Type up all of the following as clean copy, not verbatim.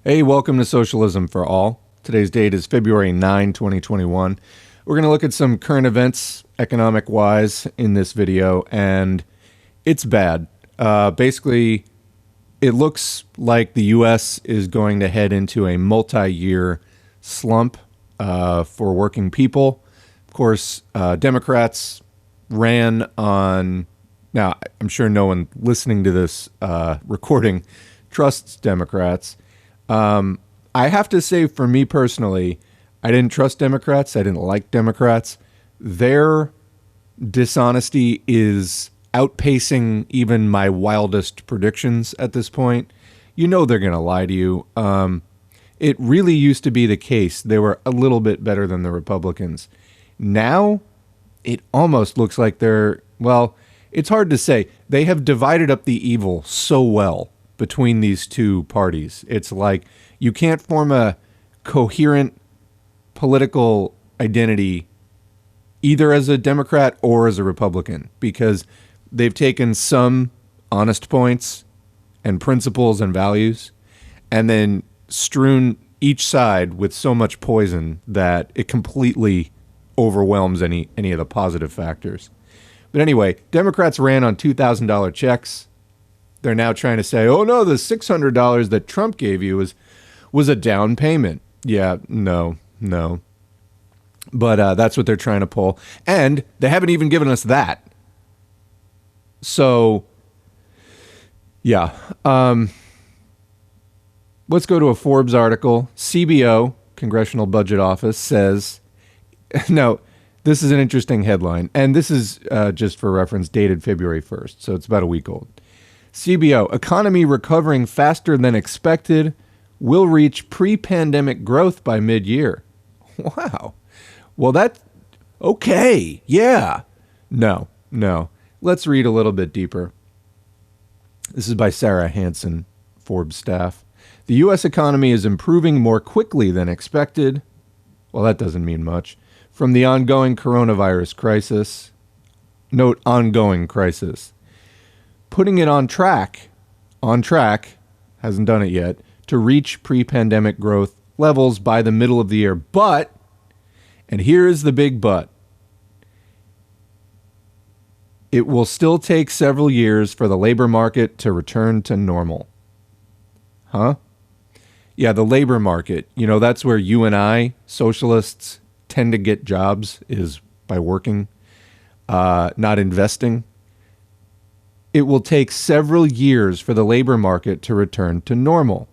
Hey, welcome to Socialism for All. Today's date is February 9, 2021. We're going to look at some current events, economic wise, in this video, and it's bad. Basically, it looks like the U.S. is going to head into a multi year slump for working people. Of course, Democrats ran on. Now, I'm sure no one listening to this recording trusts Democrats. I have to say, for me personally, I didn't trust Democrats. I didn't like Democrats. Their dishonesty is outpacing even my wildest predictions at this point. You know they're going to lie to you. It really used to be the case. They were a little bit better than the Republicans. Now, it almost looks like well, it's hard to say. They have divided up the evil so well between these two parties. It's like you can't form a coherent political identity either as a Democrat or as a Republican because they've taken some honest points and principles and values and then strewn each side with so much poison that it completely overwhelms any of the positive factors. But anyway, Democrats ran on $2,000 checks. They're now trying to say, oh no, the $600 that Trump gave you was a down payment. Yeah, no. But that's what they're trying to pull. And they haven't even given us that. So, yeah. Let's go to a Forbes article. CBO, Congressional Budget Office, says, no, this is an interesting headline. And this is just for reference, dated February 1st. So it's about a week old. CBO, economy recovering faster than expected, will reach pre-pandemic growth by mid-year. Wow. Well, that's okay. Yeah. No. Let's read a little bit deeper. This is by Sarah Hansen, Forbes staff. The U.S. economy is improving more quickly than expected. Well, that doesn't mean much. From the ongoing coronavirus crisis. Note, ongoing crisis. Putting it on track, hasn't done it yet, to reach pre-pandemic growth levels by the middle of the year. But, and here is the big but, it will still take several years for the labor market to return to normal. Huh? Yeah, the labor market, that's where you and I, socialists, tend to get jobs, is by working, not investing. It will take several years for the labor market to return to normal,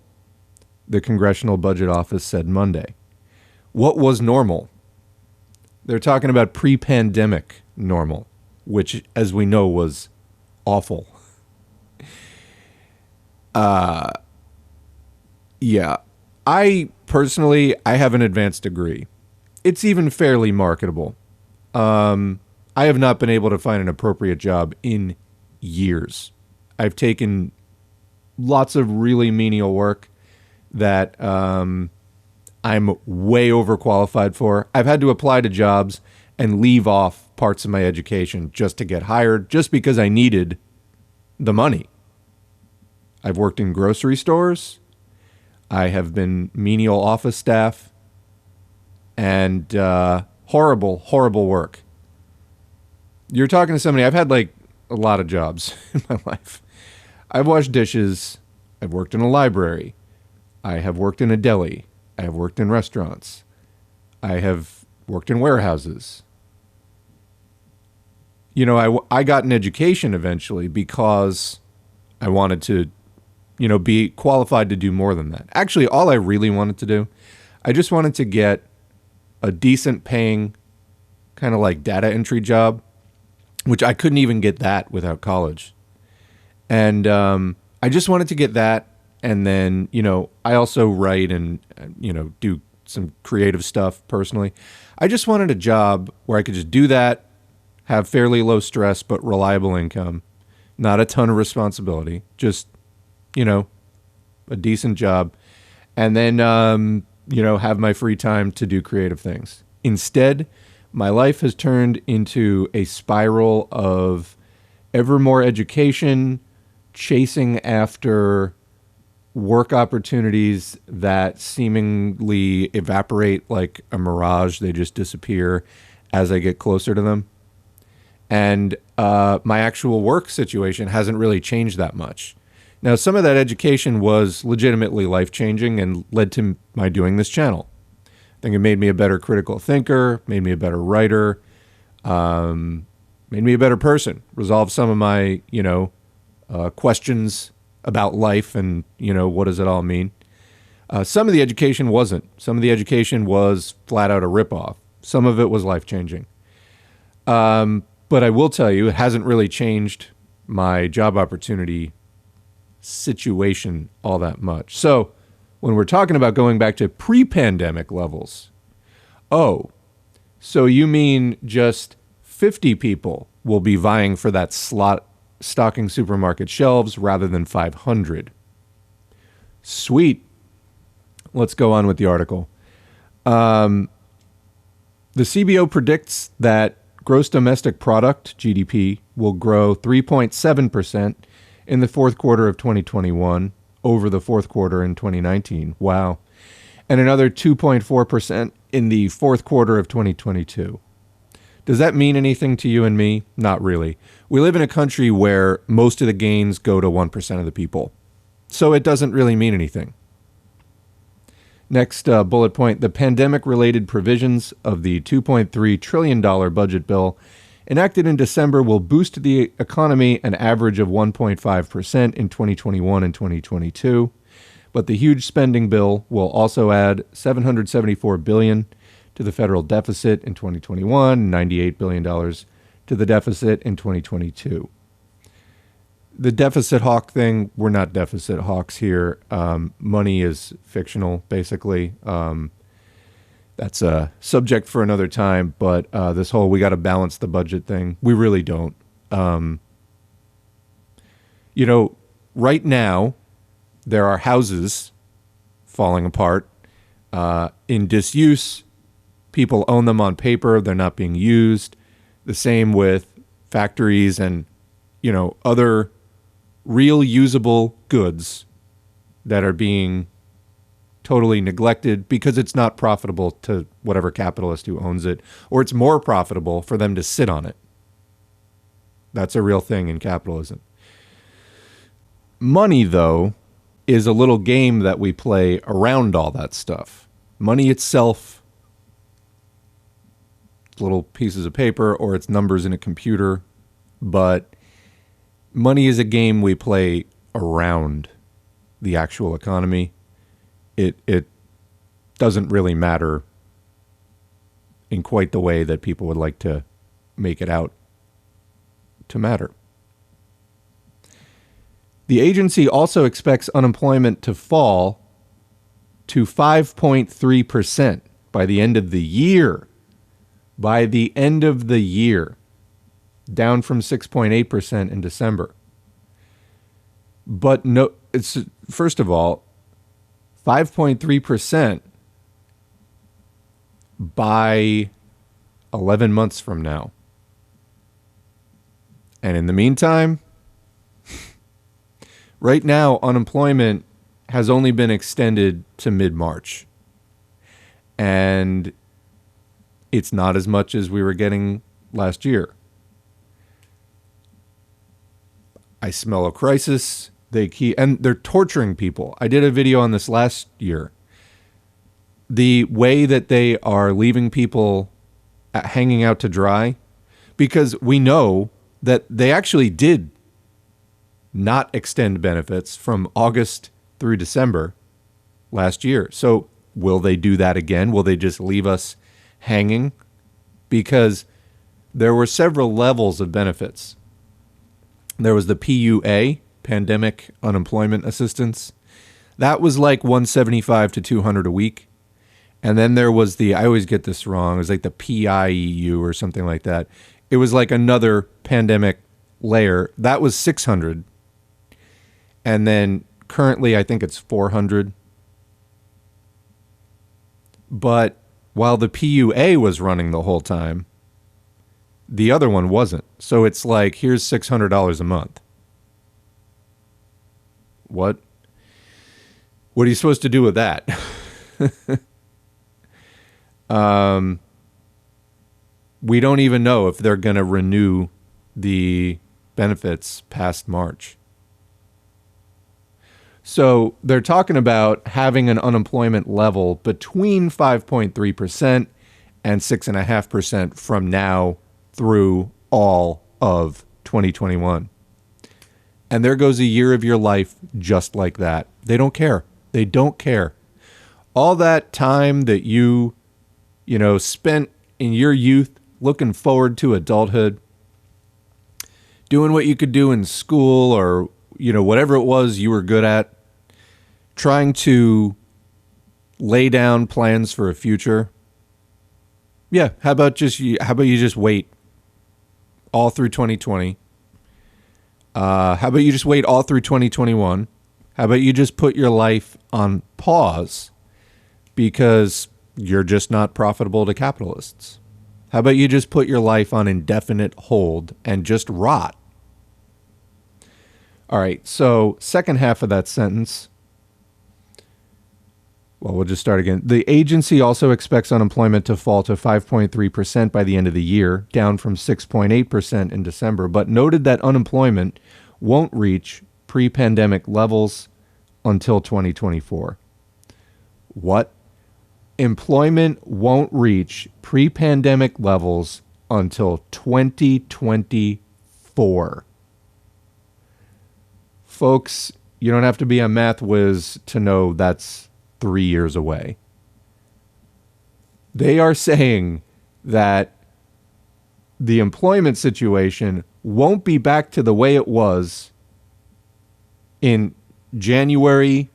the Congressional Budget Office said Monday. What was normal? They're talking about pre-pandemic normal, which, as we know, was awful. Yeah. I have an advanced degree. It's even fairly marketable. I have not been able to find an appropriate job in years. I've taken lots of really menial work that I'm way overqualified for. I've had to apply to jobs and leave off parts of my education just to get hired, just because I needed the money. I've worked in grocery stores. I have been menial office staff and horrible work. You're talking to somebody, I've had a lot of jobs in my life. I've washed dishes. I've worked in a library. I have worked in a deli. I have worked in restaurants. I have worked in warehouses. I got an education eventually because I wanted to, be qualified to do more than that. Actually, all I really wanted to do, I just wanted to get a decent paying kind of like data entry job, which I couldn't even get that without college. And I just wanted to get that. And then, I also write and, do some creative stuff personally. I just wanted a job where I could just do that, have fairly low stress, but reliable income, not a ton of responsibility, just, a decent job. And then, have my free time to do creative things. Instead, my life has turned into a spiral of ever more education, chasing after work opportunities that seemingly evaporate like a mirage. They just disappear as I get closer to them. And my actual work situation hasn't really changed that much. Now, some of that education was legitimately life-changing and led to my doing this channel. I think it made me a better critical thinker, made me a better writer, made me a better person, resolved some of my, questions about life and, what does it all mean? Some of the education wasn't. Some of the education was flat out a ripoff. Some of it was life-changing. But I will tell you, it hasn't really changed my job opportunity situation all that much. So when we're talking about going back to pre-pandemic levels, so you mean just 50 people will be vying for that slot stocking supermarket shelves rather than 500. Sweet. Let's go on with the article. The CBO predicts that gross domestic product, GDP, will grow 3.7% in the fourth quarter of 2021 over the fourth quarter in 2019. Wow. And another 2.4% in the fourth quarter of 2022. Does that mean anything to you and me? Not really. We live in a country where most of the gains go to 1% of the people. So it doesn't really mean anything. Next bullet point, the pandemic-related provisions of the $2.3 trillion budget bill enacted in December will boost the economy an average of 1.5% in 2021 and 2022. But the huge spending bill will also add $774 billion to the federal deficit in 2021, $98 billion to the deficit in 2022. The deficit hawk thing, we're not deficit hawks here. Money is fictional, basically. That's a subject for another time, but this whole we got to balance the budget thing, we really don't. Right now, there are houses falling apart in disuse. People own them on paper. They're not being used. The same with factories and, other real usable goods that are being totally neglected because it's not profitable to whatever capitalist who owns it, or it's more profitable for them to sit on it. That's a real thing in capitalism. Money, though, is a little game that we play around all that stuff. Money itself, little pieces of paper, or it's numbers in a computer, but money is a game we play around the actual economy. It doesn't really matter in quite the way that people would like to make it out to matter. The agency also expects unemployment to fall to 5.3% by the end of the year. By the end of the year, down from 6.8% in December. But no, it's first of all, 5.3% by 11 months from now. And in the meantime, right now, unemployment has only been extended to mid-March. And it's not as much as we were getting last year. I smell a crisis. And they're torturing people. I did a video on this last year. The way that they are leaving people hanging out to dry, because we know that they actually did not extend benefits from August through December last year. So will they do that again? Will they just leave us hanging? Because there were several levels of benefits. There was the PUA, Pandemic Unemployment Assistance. That was like $175 to $200 a week. And then there was I always get this wrong, it was like the PIEU or something like that. It was like another pandemic layer. That was $600. And then currently I think it's $400. But while the PUA was running the whole time, the other one wasn't. So it's like, here's $600 a month. What? What are you supposed to do with that? We don't even know if they're going to renew the benefits past March. So they're talking about having an unemployment level between 5.3% and 6.5% from now through all of 2021. And there goes a year of your life just like that. They don't care. They don't care. All that time that you spent in your youth looking forward to adulthood, doing what you could do in school or, whatever it was you were good at, trying to lay down plans for a future. Yeah, how about you just wait all through 2020? How about you just wait all through 2021? How about you just put your life on pause because you're just not profitable to capitalists? How about you just put your life on indefinite hold and just rot? All right, so second half of that sentence. Well, we'll just start again. The agency also expects unemployment to fall to 5.3% by the end of the year, down from 6.8% in December, but noted that unemployment won't reach pre-pandemic levels until 2024. What? Employment won't reach pre-pandemic levels until 2024. Folks, you don't have to be a math whiz to know that's 3 years away. They are saying that the employment situation won't be back to the way it was in January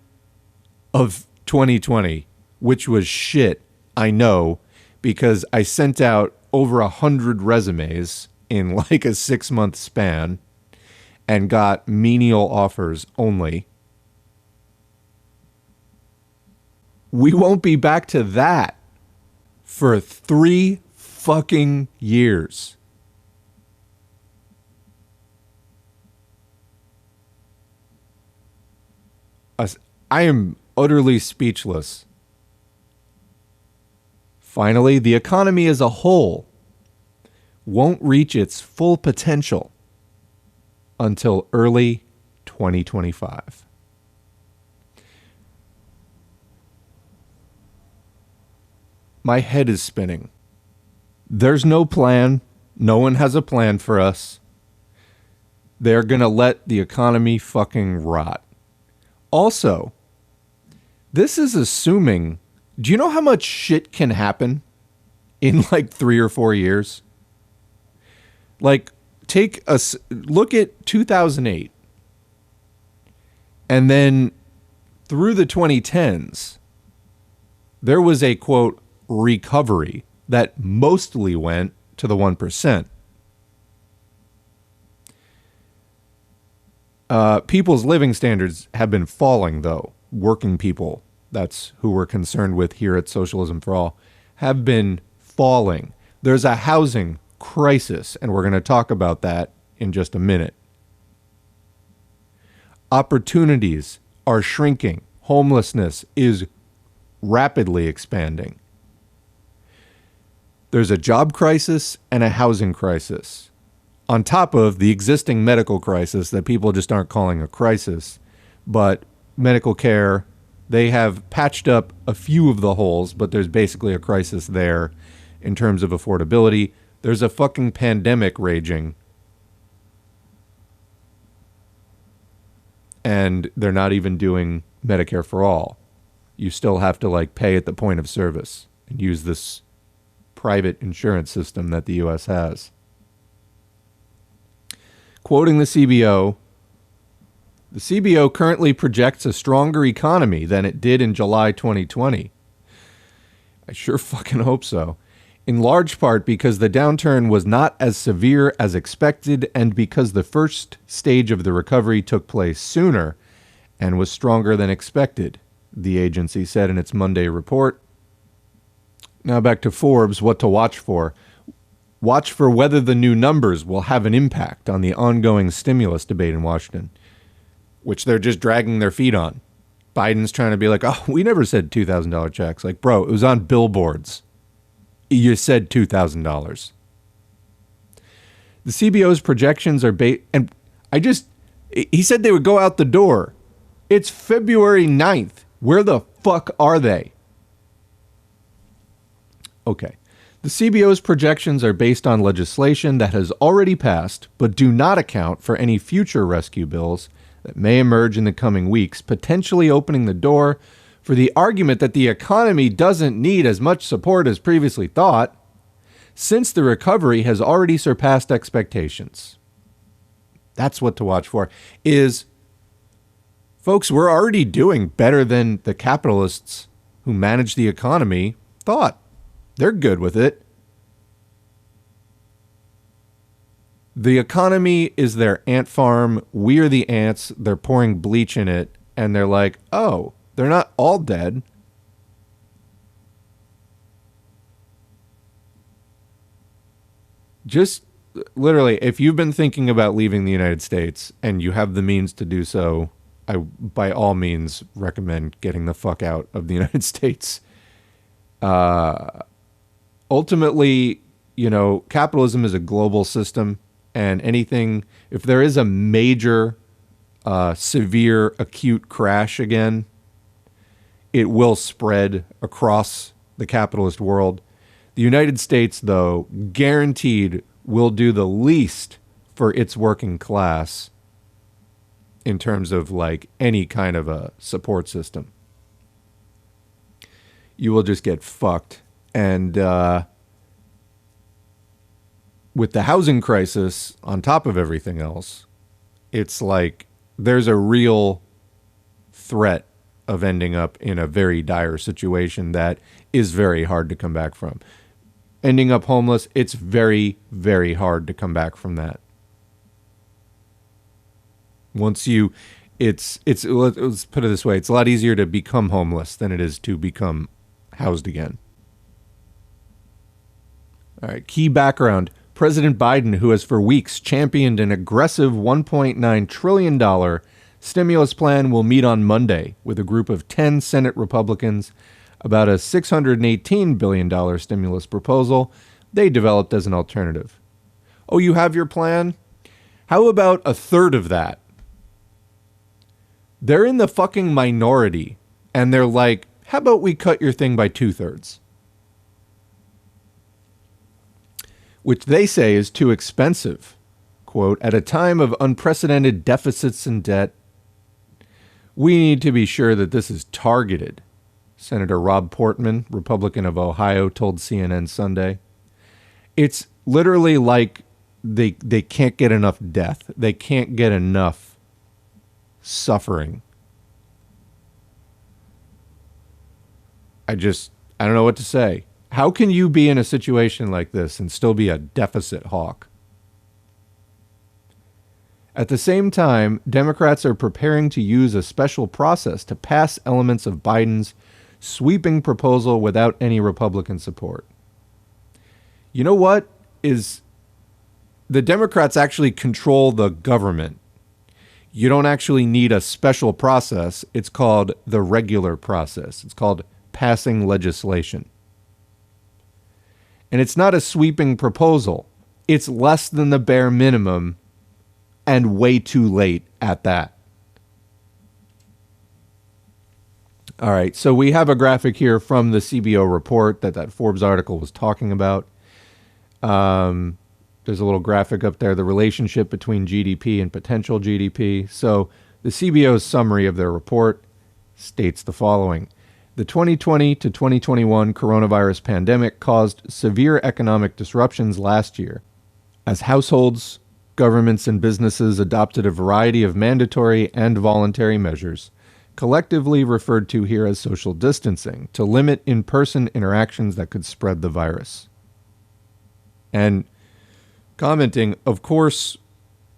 of 2020, which was shit, I know, because I sent out over 100 resumes in like a 6-month span and got menial offers only. We won't be back to that for 3 fucking years. I am utterly speechless. Finally, the economy as a whole won't reach its full potential until early 2025. My head is spinning. There's no plan. No one has a plan for us. They're going to let the economy fucking rot. Also, this is assuming, do you know how much shit can happen in like 3 or 4 years? Like, look at 2008 and then through the 2010s, there was a quote recovery that mostly went to the 1%. People's living standards have been falling, though. Working people, that's who we're concerned with here at Socialism for All, have been falling. There's a housing crisis, and we're going to talk about that in just a minute. Opportunities are shrinking. Homelessness is rapidly expanding. There's a job crisis and a housing crisis, on top of the existing medical crisis that people just aren't calling a crisis. But medical care, they have patched up a few of the holes, but there's basically a crisis there in terms of affordability. There's a fucking pandemic raging, and they're not even doing Medicare for all. You still have to like pay at the point of service and use this private insurance system that the U.S. has. Quoting the CBO currently projects a stronger economy than it did in July 2020. I sure fucking hope so. In large part because the downturn was not as severe as expected and because the first stage of the recovery took place sooner and was stronger than expected, the agency said in its Monday report. Now back to Forbes, what to watch for. Watch for whether the new numbers will have an impact on the ongoing stimulus debate in Washington, which they're just dragging their feet on. Biden's trying to be like, oh, we never said $2,000 checks. Like, bro, it was on billboards. You said $2,000. The CBO's projections are he said they would go out the door. It's February 9th. Where the fuck are they? Okay. The CBO's projections are based on legislation that has already passed, but do not account for any future rescue bills that may emerge in the coming weeks, potentially opening the door for the argument that the economy doesn't need as much support as previously thought, since the recovery has already surpassed expectations. That's what to watch for. Folks, we're already doing better than the capitalists who manage the economy thought. They're good with it. The economy is their ant farm. We're the ants. They're pouring bleach in it. And they're like, oh, they're not all dead. Just literally, if you've been thinking about leaving the United States and you have the means to do so, I, by all means, recommend getting the fuck out of the United States. Ultimately, capitalism is a global system, and if there is a major, severe, acute crash again, it will spread across the capitalist world. The United States, though, guaranteed will do the least for its working class in terms of like any kind of a support system. You will just get fucked. And with the housing crisis on top of everything else, it's like there's a real threat of ending up in a very dire situation that is very hard to come back from. Ending up homeless, it's very, very hard to come back from that. Let's put it this way, it's a lot easier to become homeless than it is to become housed again. All right, key background. President Biden, who has for weeks championed an aggressive $1.9 trillion stimulus plan, will meet on Monday with a group of 10 Senate Republicans about a $618 billion stimulus proposal they developed as an alternative. Oh, you have your plan? How about a third of that? They're in the fucking minority, and they're like, how about we cut your thing by 2/3? Which they say is too expensive. Quote, at a time of unprecedented deficits and debt, we need to be sure that this is targeted, Senator Rob Portman, Republican of Ohio, told CNN Sunday. It's literally like they can't get enough death. They can't get enough suffering. I don't know what to say. How can you be in a situation like this and still be a deficit hawk? At the same time, Democrats are preparing to use a special process to pass elements of Biden's sweeping proposal without any Republican support. You know what? The Democrats actually control the government. You don't actually need a special process. It's called the regular process. It's called passing legislation. And it's not a sweeping proposal. It's less than the bare minimum and way too late at that. All right, so we have a graphic here from the CBO report that Forbes article was talking about. There's a little graphic up there, the relationship between GDP and potential GDP. So the CBO's summary of their report states the following. The 2020 to 2021 coronavirus pandemic caused severe economic disruptions last year as households, governments, and businesses adopted a variety of mandatory and voluntary measures, collectively referred to here as social distancing, to limit in-person interactions that could spread the virus. And commenting, of course,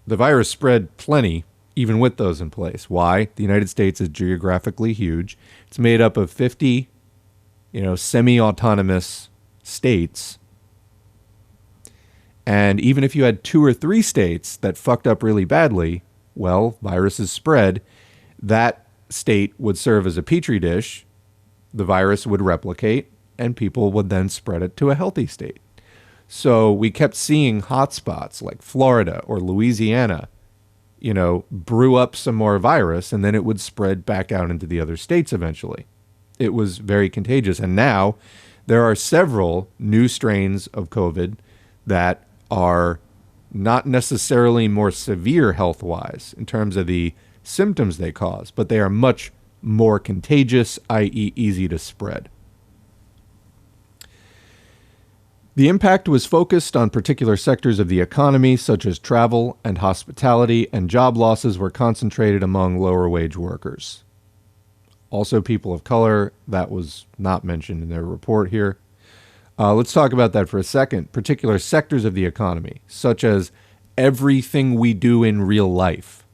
the virus spread plenty, even with those in place. Why? The United States is geographically huge. It's made up of 50, semi-autonomous states. And even if you had 2 or 3 states that fucked up really badly, well, viruses spread. That state would serve as a petri dish, the virus would replicate, and people would then spread it to a healthy state. So we kept seeing hotspots like Florida or Louisiana, brew up some more virus, and then it would spread back out into the other states eventually. It was very contagious. And now there are several new strains of COVID that are not necessarily more severe health-wise in terms of the symptoms they cause, but they are much more contagious, i.e. easy to spread. The impact was focused on particular sectors of the economy, such as travel and hospitality, and job losses were concentrated among lower-wage workers. Also, people of color, that was not mentioned in their report here. Let's talk about that for a second. Particular sectors of the economy, such as everything we do in real life.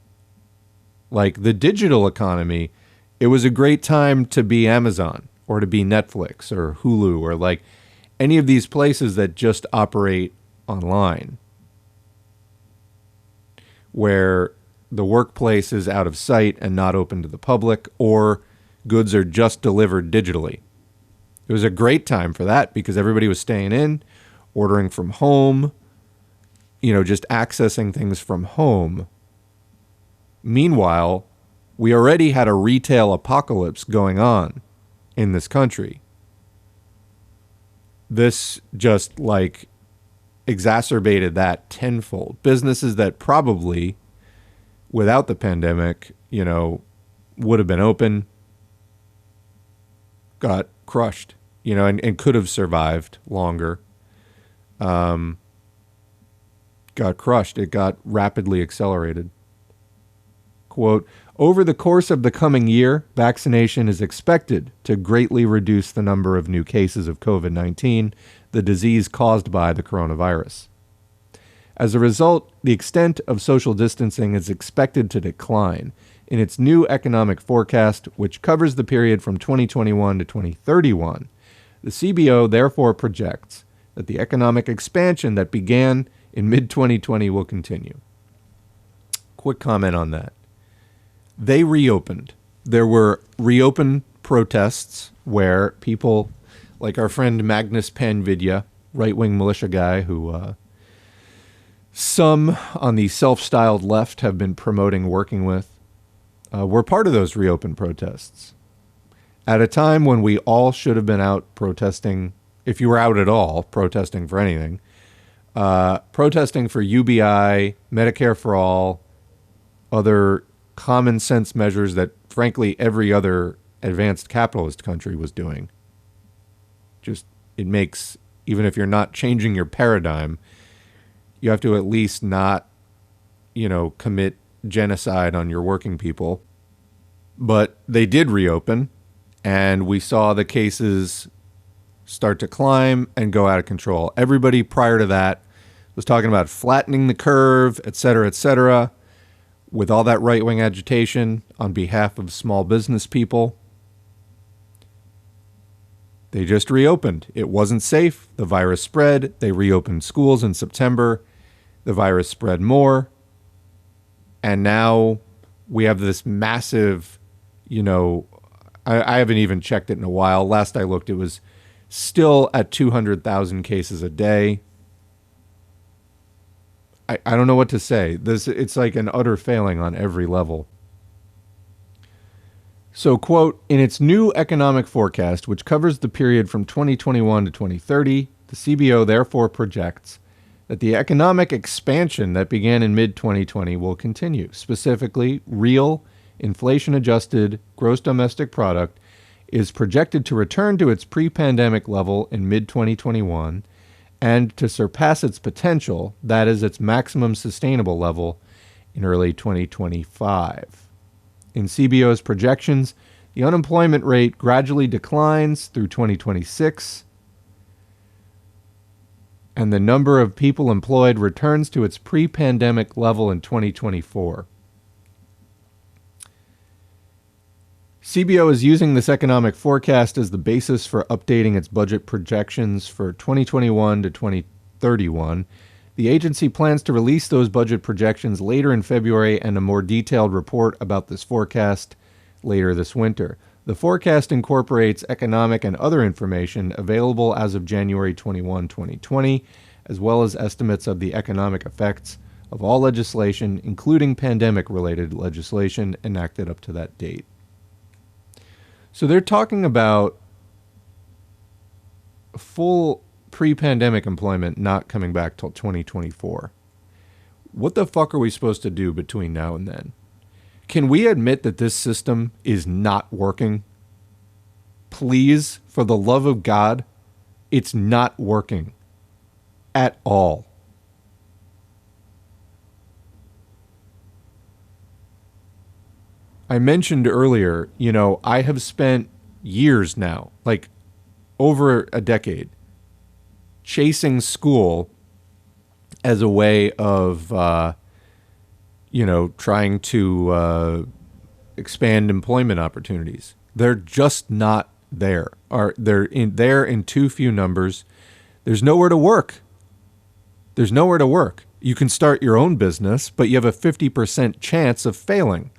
Like the digital economy, it was a great time to be Amazon or to be Netflix or Hulu or like any of these places that just operate online, where the workplace is out of sight and not open to the public, or goods are just delivered digitally. It was a great time for that because everybody was staying in, ordering from home, just accessing things from home. Meanwhile, we already had a retail apocalypse going on in this country. This just exacerbated that tenfold. Businesses that probably, without the pandemic, would have been open, got crushed, and could have survived longer. Got crushed. It got rapidly accelerated. Quote, over the course of the coming year, vaccination is expected to greatly reduce the number of new cases of COVID-19, the disease caused by the coronavirus. As a result, the extent of social distancing is expected to decline. In its new economic forecast, which covers the period from 2021 to 2031, the CBO therefore projects that the economic expansion that began in mid-2020 will continue. Quick comment on that. They reopened. There were reopen protests where people, like our friend Magnus Panvidya, right-wing militia guy who some on the self-styled left have been promoting working with, were part of those reopen protests. At a time when we all should have been out protesting, if you were out at all, protesting for anything, protesting for UBI, Medicare for all, other common sense measures that, frankly, every other advanced capitalist country was doing. Just, it makes, even if you're not changing your paradigm, you have to at least not, commit genocide on your working people. But they did reopen, and we saw the cases start to climb and go out of control. Everybody prior to that was talking about flattening the curve, et cetera, with all that right-wing agitation on behalf of small business people. They just reopened. It wasn't safe. The virus spread. They reopened schools in September. The virus spread more. And now we have this massive, I haven't even checked it in a while. Last I looked, it was still at 200,000 cases a day. I don't know what to say. It's like an utter failing on every level. So, quote, in its new economic forecast, which covers the period from 2021 to 2030, the CBO therefore projects that the economic expansion that began in mid-2020 will continue. Specifically, real inflation-adjusted gross domestic product is projected to return to its pre-pandemic level in mid-2021 and to surpass its potential, that is, its maximum sustainable level, in early 2025. In CBO's projections, the unemployment rate gradually declines through 2026, and the number of people employed returns to its pre-pandemic level in 2024. CBO is using this economic forecast as the basis for updating its budget projections for 2021 to 2031. The agency plans to release those budget projections later in February, and a more detailed report about this forecast later this winter. The forecast incorporates economic and other information available as of January 21, 2020, as well as estimates of the economic effects of all legislation, including pandemic-related legislation enacted up to that date. So they're talking about full pre-pandemic employment not coming back till 2024. What the fuck are we supposed to do between now and then? Can we admit that this system is not working? Please, for the love of God, it's not working at all. I mentioned earlier, I have spent years now, like over a decade, chasing school as a way of, trying to expand employment opportunities. They're just not there. They're in too few numbers. There's nowhere to work. You can start your own business, but you have a 50% chance of failing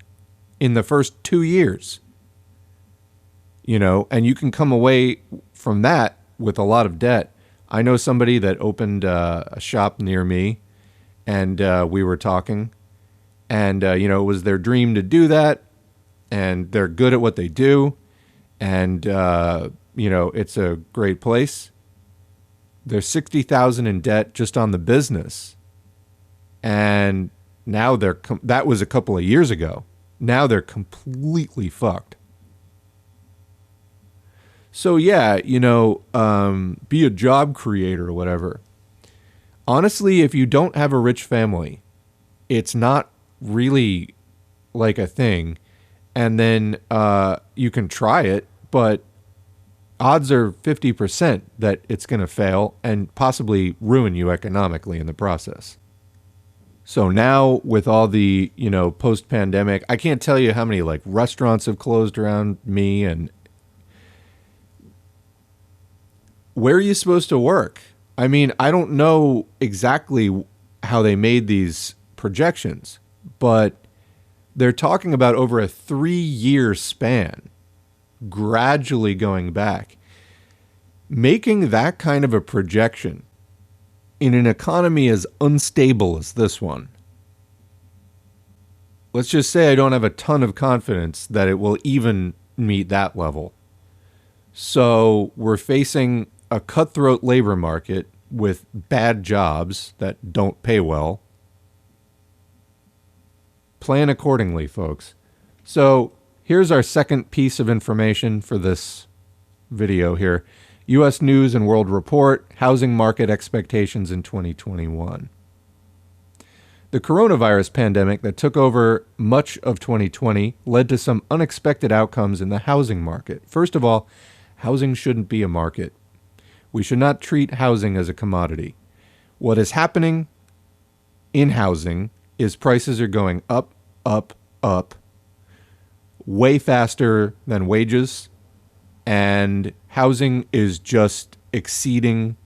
in the first 2 years. And you can come away from that with a lot of debt. I know somebody that opened a shop near me, and we were talking, and it was their dream to do that, and they're good at what they do, and it's a great place. They're $60,000 in debt just on the business, and now that was a couple of years ago. Now they're completely fucked. So yeah, be a job creator or whatever. Honestly, if you don't have a rich family, it's not really like a thing. And then you can try it, but odds are 50% that it's going to fail and possibly ruin you economically in the process. So now with all the, post-pandemic, I can't tell you how many restaurants have closed around me, and where are you supposed to work? I mean, I don't know exactly how they made these projections, but they're talking about over a 3-year span, gradually going back. Making that kind of a projection in an economy as unstable as this one, let's just say I don't have a ton of confidence that it will even meet that level. So we're facing a cutthroat labor market with bad jobs that don't pay well. Plan accordingly, folks. So here's our second piece of information for this video here. U.S. News and World Report, Housing Market Expectations in 2021. The coronavirus pandemic that took over much of 2020 led to some unexpected outcomes in the housing market. First of all, housing shouldn't be a market. We should not treat housing as a commodity. What is happening in housing is prices are going up, up, up, way faster than wages, and housing is just exceeding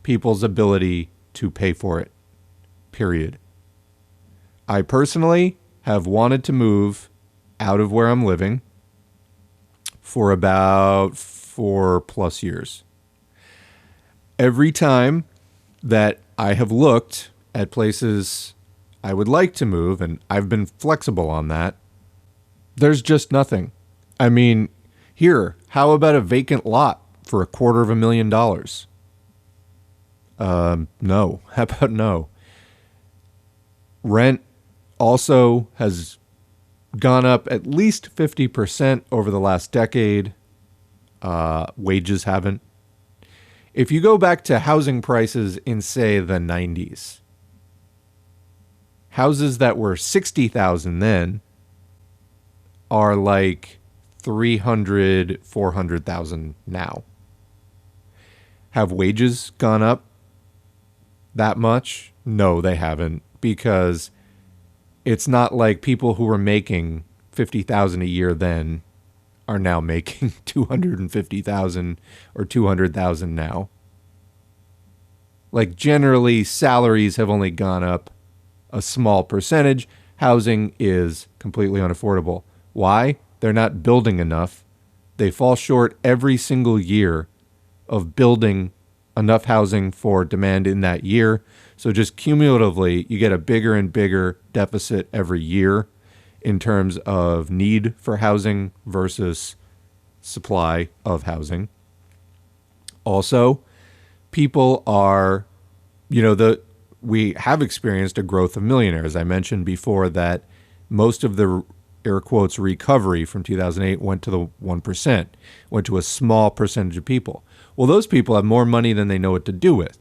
people's ability to pay for it, period. I personally have wanted to move out of where I'm living for about 4+ years. Every time that I have looked at places I would like to move, and I've been flexible on that, there's just nothing. I mean, here, how about a vacant lot for $250,000? No. How about no? Rent also has gone up at least 50% over the last decade. Wages haven't. If you go back to housing prices in, say, the 90s, houses that were $60,000 then are like $300,000, $400,000 now. Have wages gone up that much? No, they haven't, because it's not like people who were making $50,000 a year then are now making $250,000 or $200,000 now. Like, generally, salaries have only gone up a small percentage. Housing is completely unaffordable. Why? They're not building enough. They fall short every single year of building enough housing for demand in that year. So just cumulatively, you get a bigger and bigger deficit every year in terms of need for housing versus supply of housing. Also, people are, we have experienced a growth of millionaires. I mentioned before that most of the air quotes recovery from 2008 went to the 1%, went to a small percentage of people. Well, those people have more money than they know what to do with.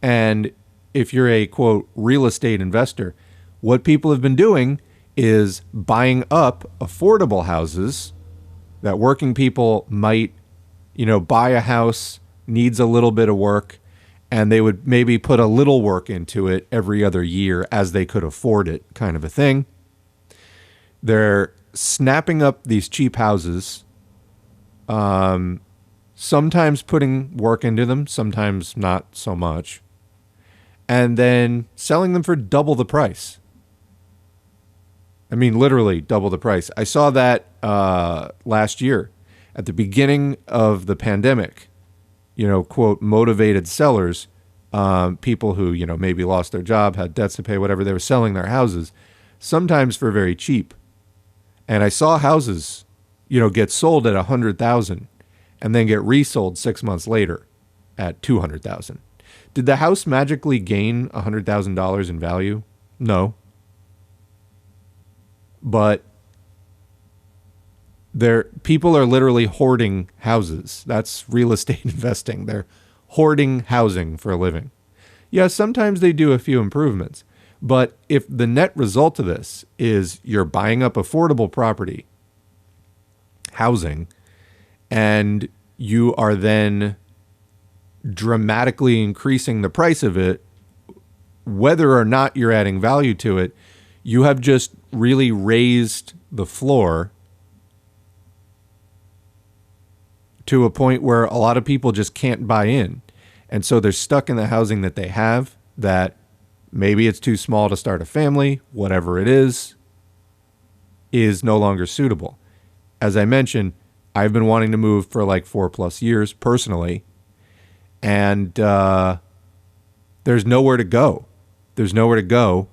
And if you're a, quote, real estate investor, what people have been doing is buying up affordable houses that working people might, buy a house, needs a little bit of work, and they would maybe put a little work into it every other year as they could afford it, kind of a thing. They're snapping up these cheap houses, sometimes putting work into them, sometimes not so much, and then selling them for double the price. I mean, literally double the price. I saw that last year at the beginning of the pandemic, quote, motivated sellers, people who, maybe lost their job, had debts to pay, whatever, they were selling their houses, sometimes for very cheap. And I saw houses, get sold at $100,000 and then get resold 6 months later at $200,000. Did the house magically gain $100,000 in value? No. But people are literally hoarding houses. That's real estate investing. They're hoarding housing for a living. Yeah, sometimes they do a few improvements. But if the net result of this is you're buying up affordable property, housing, and you are then dramatically increasing the price of it, whether or not you're adding value to it, you have just really raised the floor to a point where a lot of people just can't buy in. And so they're stuck in the housing that they have, that maybe it's too small to start a family, whatever it is no longer suitable. As I mentioned, I've been wanting to move for like 4+ years personally, and there's nowhere to go. There's nowhere to go.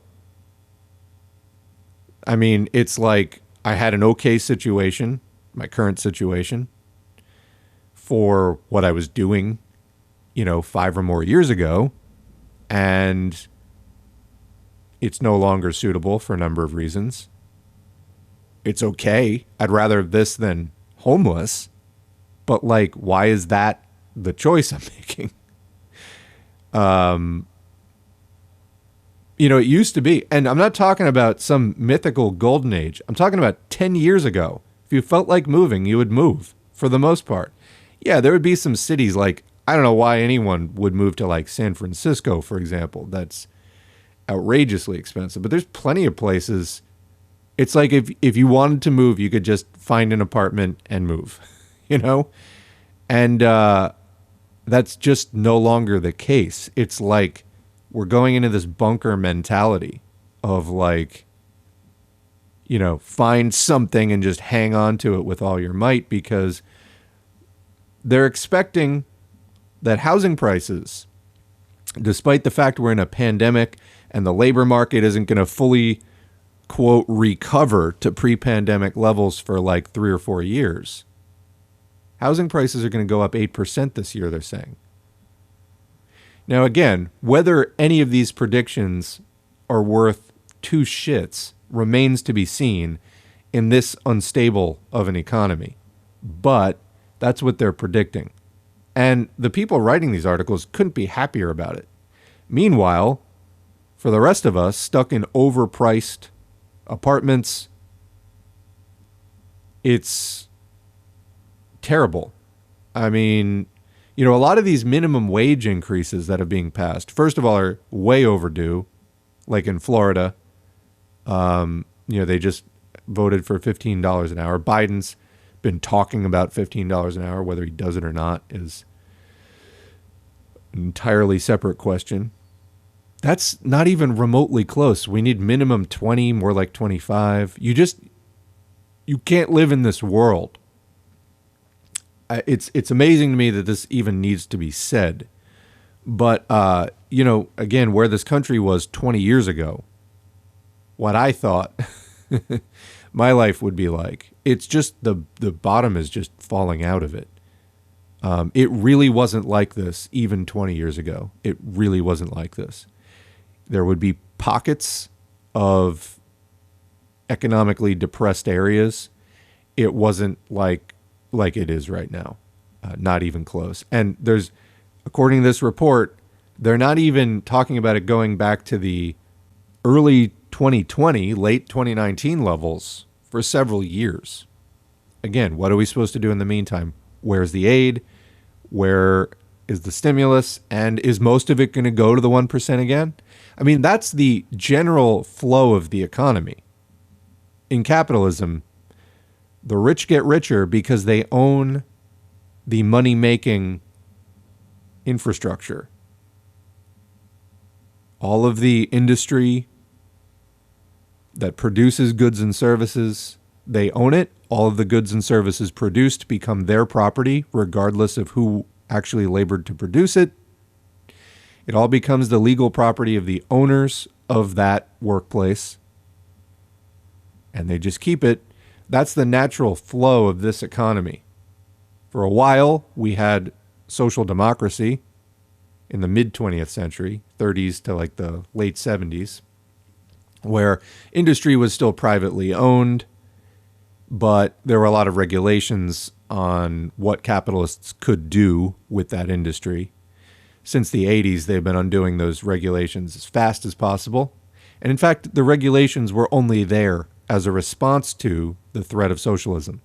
I mean, it's like I had an okay situation, my current situation, for what I was doing, 5 or more years ago, and it's no longer suitable for a number of reasons. It's okay. I'd rather this than homeless, but like, why is that the choice I'm making? It used to be, and I'm not talking about some mythical golden age. I'm talking about 10 years ago. If you felt like moving, you would move for the most part. Yeah, there would be some cities like, I don't know why anyone would move to like San Francisco, for example. That's outrageously expensive, but there's plenty of places. It's like if you wanted to move, you could just find an apartment and move, and that's just no longer the case. It's like we're going into this bunker mentality of like, find something and just hang on to it with all your might, because they're expecting that housing prices, despite the fact we're in a pandemic and the labor market isn't going to fully, quote, recover to pre-pandemic levels for like 3 or 4 years, housing prices are going to go up 8% this year, they're saying. Now, again, whether any of these predictions are worth 2 shits remains to be seen in this unstable of an economy. But that's what they're predicting. And the people writing these articles couldn't be happier about it. Meanwhile, for the rest of us stuck in overpriced apartments, it's terrible. I mean, a lot of these minimum wage increases that are being passed, first of all, are way overdue. Like in Florida, they just voted for $15 an hour. Biden's been talking about $15 an hour. Whether he does it or not is an entirely separate question. That's not even remotely close. We need minimum 20, more like 25. You You can't live in this world. It's amazing to me that this even needs to be said. But, again, where this country was 20 years ago, what I thought my life would be like, it's just the bottom is just falling out of it. It really wasn't like this even 20 years ago. It really wasn't like this. There would be pockets of economically depressed areas. It wasn't like it is right now. Not even close. And according to this report, they're not even talking about it going back to the early 2020, late 2019 levels for several years. Again, what are we supposed to do in the meantime? Where's the aid? Where is the stimulus? And is most of it going to go to the 1% again? I mean, that's the general flow of the economy. In capitalism, the rich get richer because they own the money-making infrastructure. All of the industry that produces goods and services, they own it. All of the goods and services produced become their property, regardless of who actually labored to produce it. It all becomes the legal property of the owners of that workplace, and they just keep it. That's the natural flow of this economy. For a while, we had social democracy in the mid-20th century, 30s to like the late 70s, where industry was still privately owned, but there were a lot of regulations on what capitalists could do with that industry. Since the 80s, they've been undoing those regulations as fast as possible. And in fact, the regulations were only there as a response to the threat of socialism.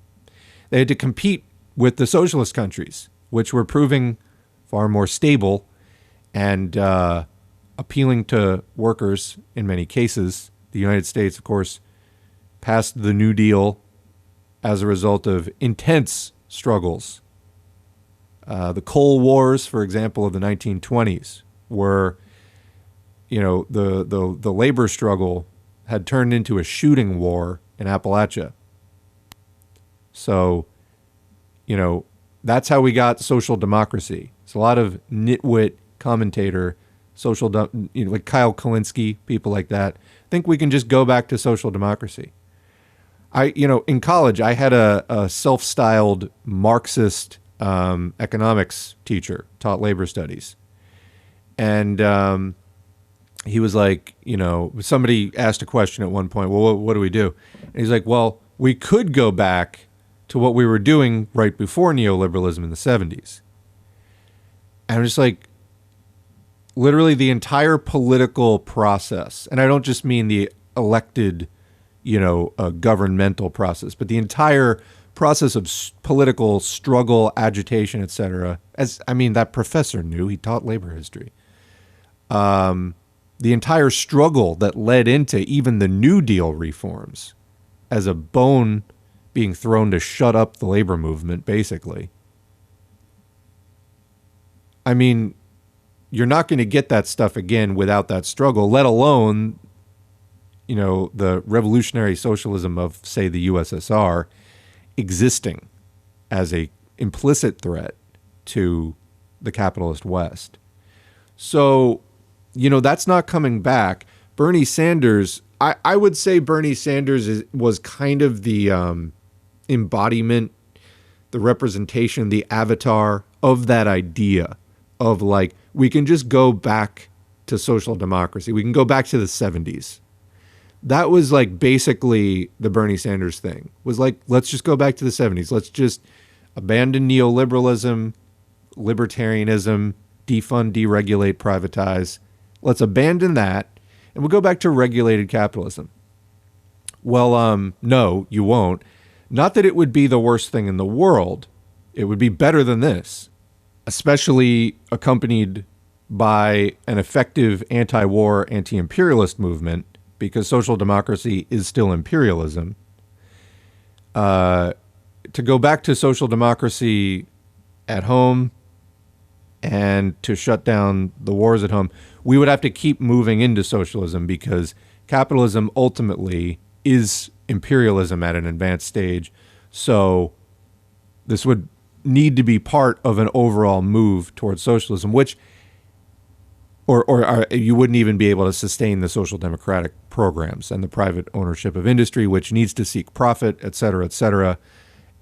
They had to compete with the socialist countries, which were proving far more stable and appealing to workers in many cases. The United States, of course, passed the New Deal as a result of intense struggles. The coal wars, for example, of the 1920s were, the labor struggle had turned into a shooting war in Appalachia. So, that's how we got social democracy. It's a lot of nitwit commentator, like Kyle Kalinske, people like that, think we can just go back to social democracy. In college, I had a self-styled Marxist economics teacher, taught labor studies. And he was like, somebody asked a question at one point, well, what do we do? And he's like, well, we could go back to what we were doing right before neoliberalism in the 70s. And I'm just like, literally the entire political process, and I don't just mean the elected, governmental process, but the entire process of political struggle, agitation, etc. That professor knew, he taught labor history. The entire struggle that led into even the New Deal reforms as a bone being thrown to shut up the labor movement, basically. I mean, you're not going to get that stuff again without that struggle, let alone, the revolutionary socialism of, say, the USSR existing as a implicit threat to the capitalist West. So, that's not coming back. Bernie Sanders, I would say Bernie Sanders was kind of the embodiment, the representation, the avatar of that idea of like, we can just go back to social democracy. We can go back to the 70s. That was like basically the Bernie Sanders thing, was like, let's just go back to the 70s. Let's just abandon neoliberalism, libertarianism, defund, deregulate, privatize. Let's abandon that and we'll go back to regulated capitalism. Well, no, you won't. Not that it would be the worst thing in the world. It would be better than this, especially accompanied by an effective anti-war, anti-imperialist movement, because social democracy is still imperialism. To go back to social democracy at home and to shut down the wars at home, we would have to keep moving into socialism because capitalism ultimately is imperialism at an advanced stage. So this would need to be part of an overall move towards socialism, which, or you wouldn't even be able to sustain the social democratic programs and the private ownership of industry, which needs to seek profit, et cetera,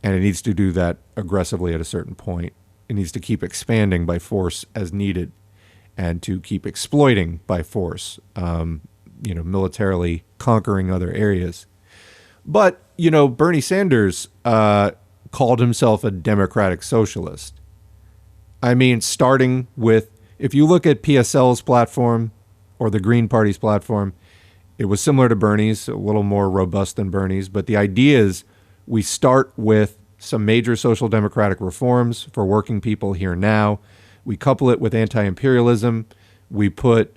and it needs to do that aggressively at a certain point. It needs to keep expanding by force as needed, and to keep exploiting by force, militarily conquering other areas. But, Bernie Sanders called himself a democratic socialist. I mean, starting with, if you look at PSL's platform or the Green Party's platform, it was similar to Bernie's, a little more robust than Bernie's. But the idea is we start with some major social democratic reforms for working people here now. We couple it with anti-imperialism. We put,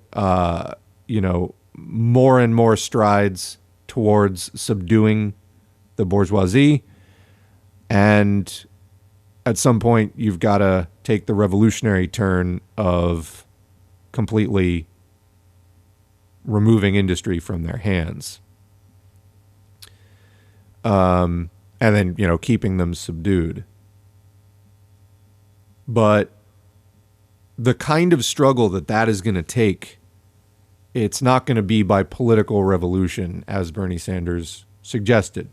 more and more strides towards subduing the bourgeoisie. And at some point, you've got to take the revolutionary turn of completely removing industry from their hands. And then, keeping them subdued. But the kind of struggle that is going to take, it's not going to be by political revolution, as Bernie Sanders suggested.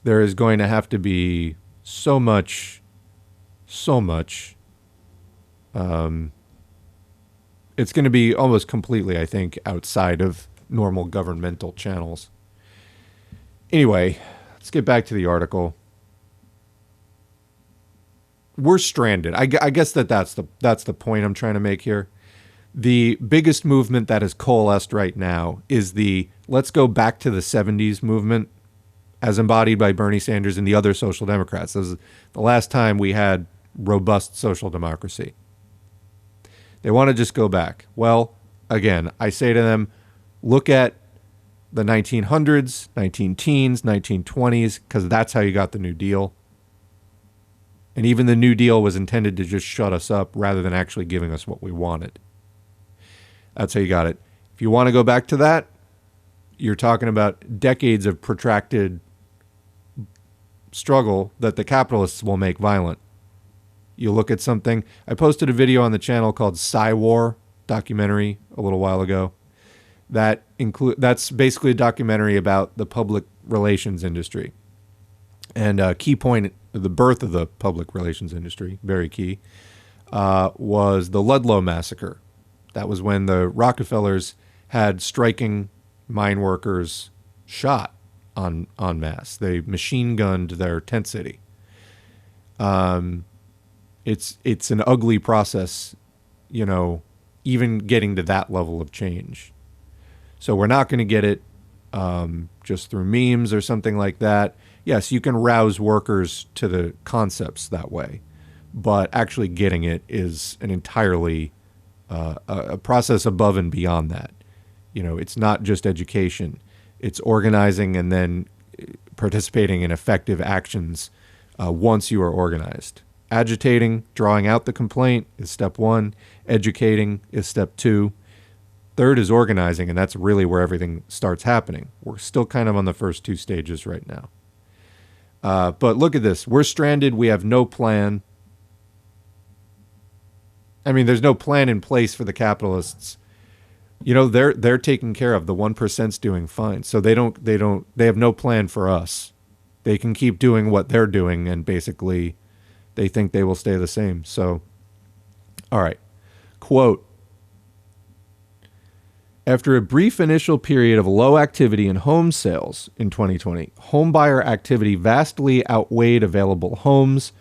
There is going to have to be so much. It's going to be almost completely, I think, outside of normal governmental channels. Anyway, let's get back to the article. We're stranded. I guess that's the point I'm trying to make here. The biggest movement that has coalesced right now is the let's go back to the 70s movement, as embodied by Bernie Sanders and the other social democrats. This is the last time we had robust social democracy. They want to just go back. Well, again, I say to them, look at the 1900s, 19-teens, 1920s, because that's how you got the New Deal. And even the New Deal was intended to just shut us up rather than actually giving us what we wanted. That's how you got it. If you want to go back to that, you're talking about decades of protracted struggle that the capitalists will make violent. You look at something. I posted a video on the channel called Psy-War documentary a little while ago. That's basically a documentary about the public relations industry. And a key point, the birth of the public relations industry, very key, was the Ludlow massacre. That was when the Rockefellers had striking mine workers shot en masse. They machine gunned their tent city. It's an ugly process, even getting to that level of change. So we're not going to get it just through memes or something like that. Yes, you can rouse workers to the concepts that way, but actually getting it is an entirely a process above and beyond that. It's not just education. It's organizing and then participating in effective actions once you are organized. Agitating, drawing out the complaint is step one. Educating is step two. Third is organizing, and that's really where everything starts happening. We're still kind of on the first two stages right now. But look at this. We're stranded. We have no plan. I mean, there's no plan in place for the capitalists. They're taken care of. The 1%'s doing fine. So they have no plan for us. They can keep doing what they're doing, and basically they think they will stay the same. So, all right. Quote, after a brief initial period of low activity in home sales in 2020, homebuyer activity vastly outweighed available homes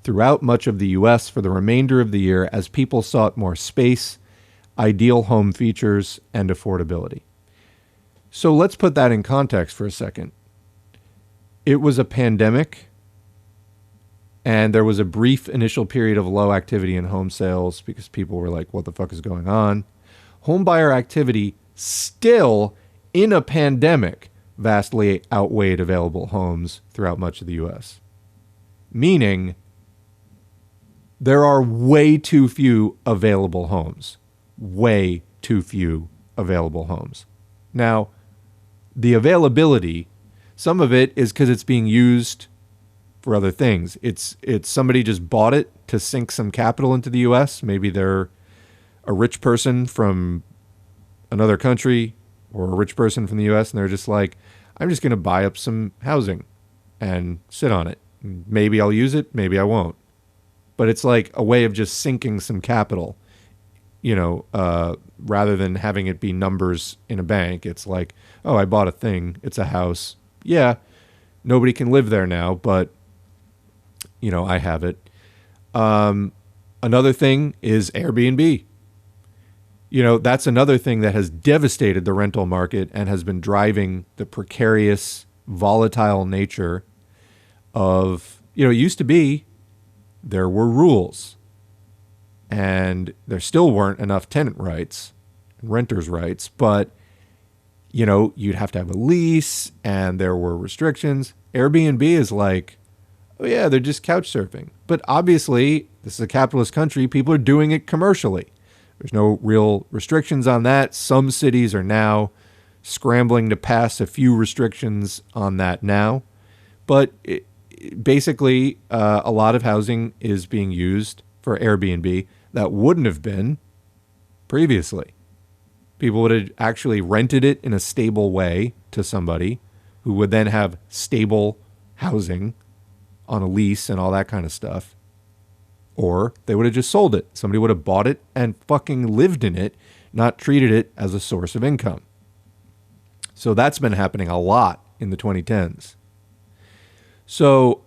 throughout much of the U.S. for the remainder of the year as people sought more space, ideal home features, and affordability. So let's put that in context for a second. It was a pandemic, and there was a brief initial period of low activity in home sales because people were like, what the fuck is going on? Homebuyer activity still in a pandemic vastly outweighed available homes throughout much of the U.S. Meaning there are way too few available homes. Way too few available homes. Now, the availability, Some of it is because it's being used for other things. It's somebody just bought it to sink some capital into the U.S. Maybe they're a rich person from another country or a rich person from the U.S. and they're just like, I'm just going to buy up some housing and sit on it. Maybe I'll use it, maybe I won't. But it's like a way of just sinking some capital, rather than having it be numbers in a bank. It's like, oh, I bought a thing. It's a house. Yeah, nobody can live there now, but, I have it. Another thing is Airbnb. That's another thing that has devastated the rental market and has been driving the precarious, volatile nature of, it used to be there were rules and there still weren't enough tenant rights and renters' rights, but, you'd have to have a lease and there were restrictions. Airbnb is like, oh yeah, they're just couch surfing. But obviously, this is a capitalist country. People are doing it commercially. There's no real restrictions on that. Some cities are now scrambling to pass a few restrictions on that now. But basically, a lot of housing is being used for Airbnb that wouldn't have been previously. People would have actually rented it in a stable way to somebody who would then have stable housing on a lease and all that kind of stuff. Or they would have just sold it. Somebody would have bought it and fucking lived in it, not treated it as a source of income. So that's been happening a lot in the 2010s. So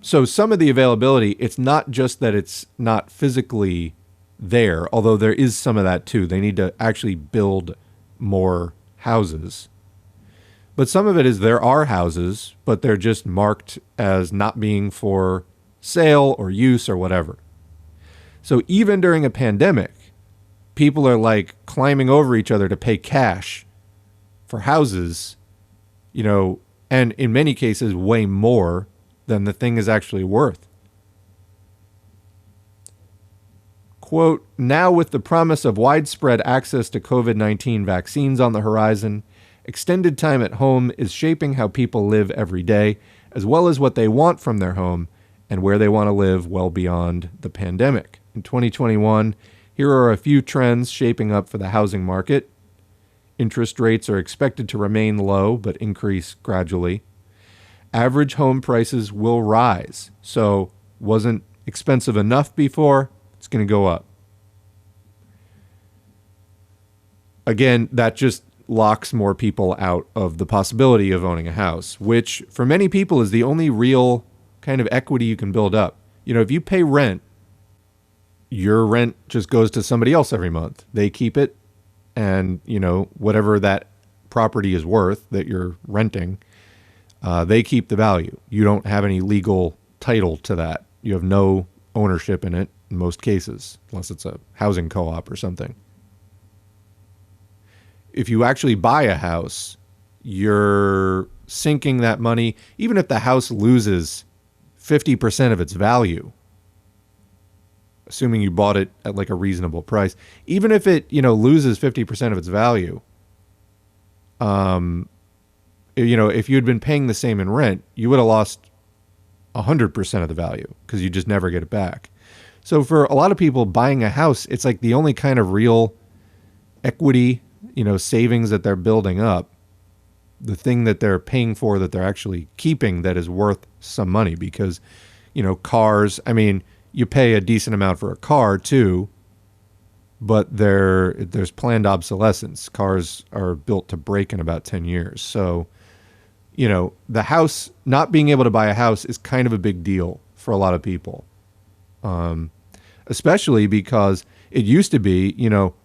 some of the availability, it's not just that it's not physically there, although there is some of that too. They need to actually build more houses. But some of it is there are houses, but they're just marked as not being for sale or use or whatever. So even during a pandemic, people are like climbing over each other to pay cash for houses, and in many cases way more than the thing is actually worth. Quote, now with the promise of widespread access to COVID-19 vaccines on the horizon, extended time at home is shaping how people live every day, as well as what they want from their home and where they want to live well beyond the pandemic. In 2021, here are a few trends shaping up for the housing market. Interest rates are expected to remain low but increase gradually. Average home prices will rise. So wasn't expensive enough before, it's going to go up. Again, that just locks more people out of the possibility of owning a house, which for many people is the only real kind of equity you can build up. If you pay rent, your rent just goes to somebody else every month. They keep it, and, whatever that property is worth that you're renting, they keep the value. You don't have any legal title to that. You have no ownership in it in most cases, unless it's a housing co-op or something. If you actually buy a house, you're sinking that money. Even if the house loses 50% of its value, assuming you bought it at like a reasonable price, even if it, loses 50% of its value, if you had been paying the same in rent, you would have lost 100% of the value because you just never get it back. So for a lot of people, buying a house, it's like the only kind of real equity, savings that they're building up, the thing that they're paying for that they're actually keeping that is worth some money. Because, cars, you pay a decent amount for a car too, but there's planned obsolescence. Cars are built to break in about 10 years. So, the house, not being able to buy a house is kind of a big deal for a lot of people. Especially because it used to be,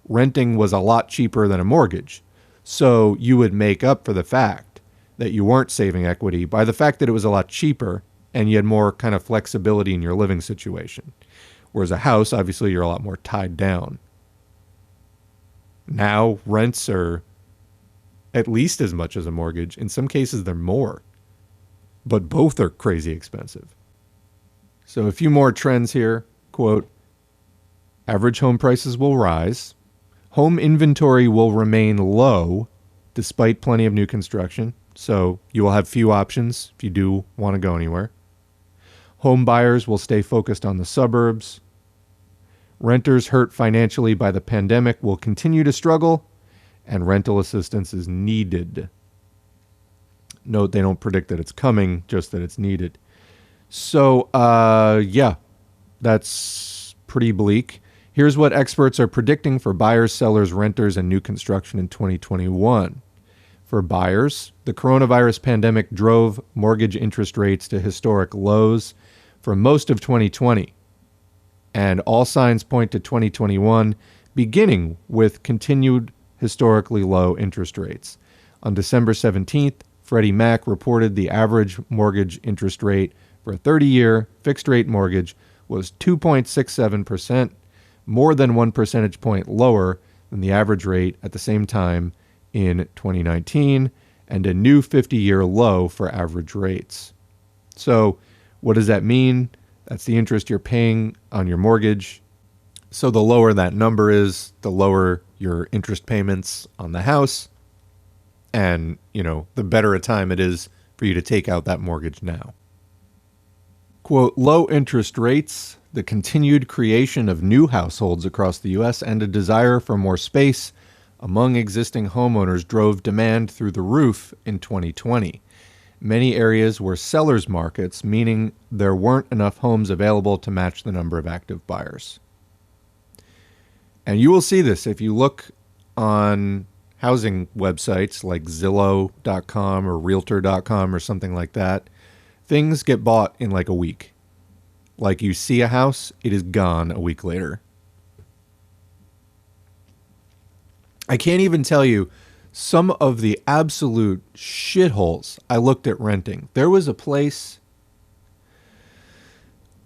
renting was a lot cheaper than a mortgage. So you would make up for the fact that you weren't saving equity by the fact that it was a lot cheaper and you had more kind of flexibility in your living situation. Whereas a house, obviously, you're a lot more tied down. Now rents are at least as much as a mortgage. In some cases, they're more. But both are crazy expensive. So a few more trends here. Quote, average home prices will rise. Home inventory will remain low despite plenty of new construction. So you will have few options if you do want to go anywhere. Home buyers will stay focused on the suburbs. Renters hurt financially by the pandemic will continue to struggle, and rental assistance is needed. Note they don't predict that it's coming, just that it's needed. So, yeah, that's pretty bleak. Here's what experts are predicting for buyers, sellers, renters, and new construction in 2021. For buyers, the coronavirus pandemic drove mortgage interest rates to historic lows for most of 2020. And all signs point to 2021 beginning with continued historically low interest rates. On December 17th, Freddie Mac reported the average mortgage interest rate for a 30-year fixed-rate mortgage was 2.67%, more than 1 percentage point lower than the average rate at the same time in 2019, and a new 50-year low for average rates. So what does that mean? That's the interest you're paying on your mortgage. So the lower that number is, the lower your interest payments on the house. And, the better a time it is for you to take out that mortgage now. Quote, low interest rates, the continued creation of new households across the U.S., and a desire for more space among existing homeowners drove demand through the roof in 2020. Many areas were sellers markets, meaning there weren't enough homes available to match the number of active buyers. And you will see this if you look on housing websites like Zillow.com or Realtor.com or something like that. Things get bought in like a week. Like you see a house, it is gone a week later. I can't even tell you some of the absolute shitholes I looked at renting. There was a place,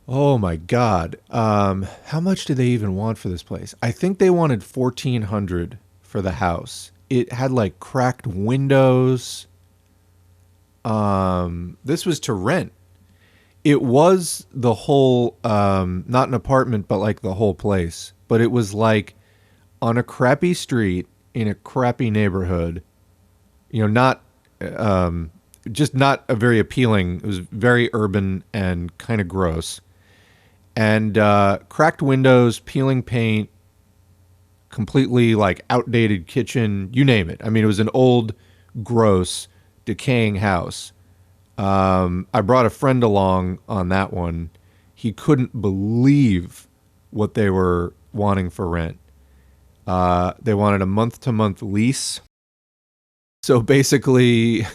oh my God. How much did they even want for this place? I think they wanted $1,400 for the house. It had like cracked windows. This was to rent. It was the whole, not an apartment, but like the whole place. But it was like on a crappy street in a crappy neighborhood, not, just not a very appealing. It was very urban and kind of gross. And cracked windows, peeling paint, completely like outdated kitchen, you name it. I mean, it was an old, gross, decaying house. I brought a friend along on that one. He couldn't believe what they were wanting for rent. They wanted a month-to-month lease. So basically,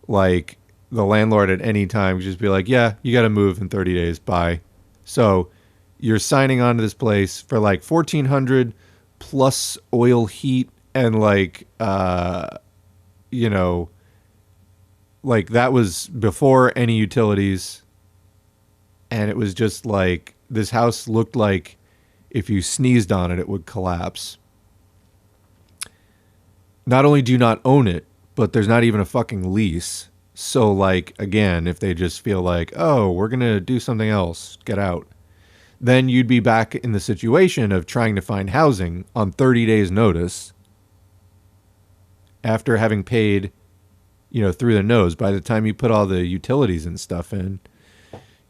like the landlord at any time would just be like, yeah, you got to move in 30 days. Bye. So you're signing on to this place for like $1,400 plus oil, heat, and like, like that was before any utilities. And it was just like, this house looked like if you sneezed on it, it would collapse. Not only do you not own it, but there's not even a fucking lease. So like, again, if they just feel like, oh, we're going to do something else, get out, then you'd be back in the situation of trying to find housing on 30 days notice after having paid, through the nose. By the time you put all the utilities and stuff in,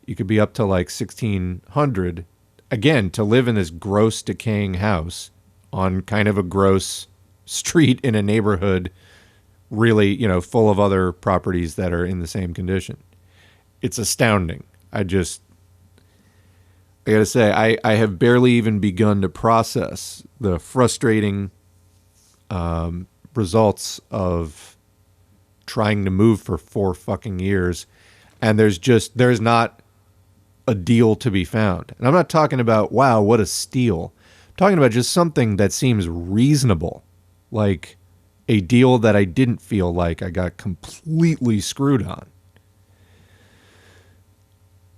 you could be up to like $1,600. Again, to live in this gross, decaying house on kind of a gross street in a neighborhood, really, full of other properties that are in the same condition. It's astounding. I gotta say, I have barely even begun to process the frustrating results of trying to move for 4 fucking years. And there's not a deal to be found. And I'm not talking about, wow, what a steal. I'm talking about just something that seems reasonable. Like a deal that I didn't feel like I got completely screwed on.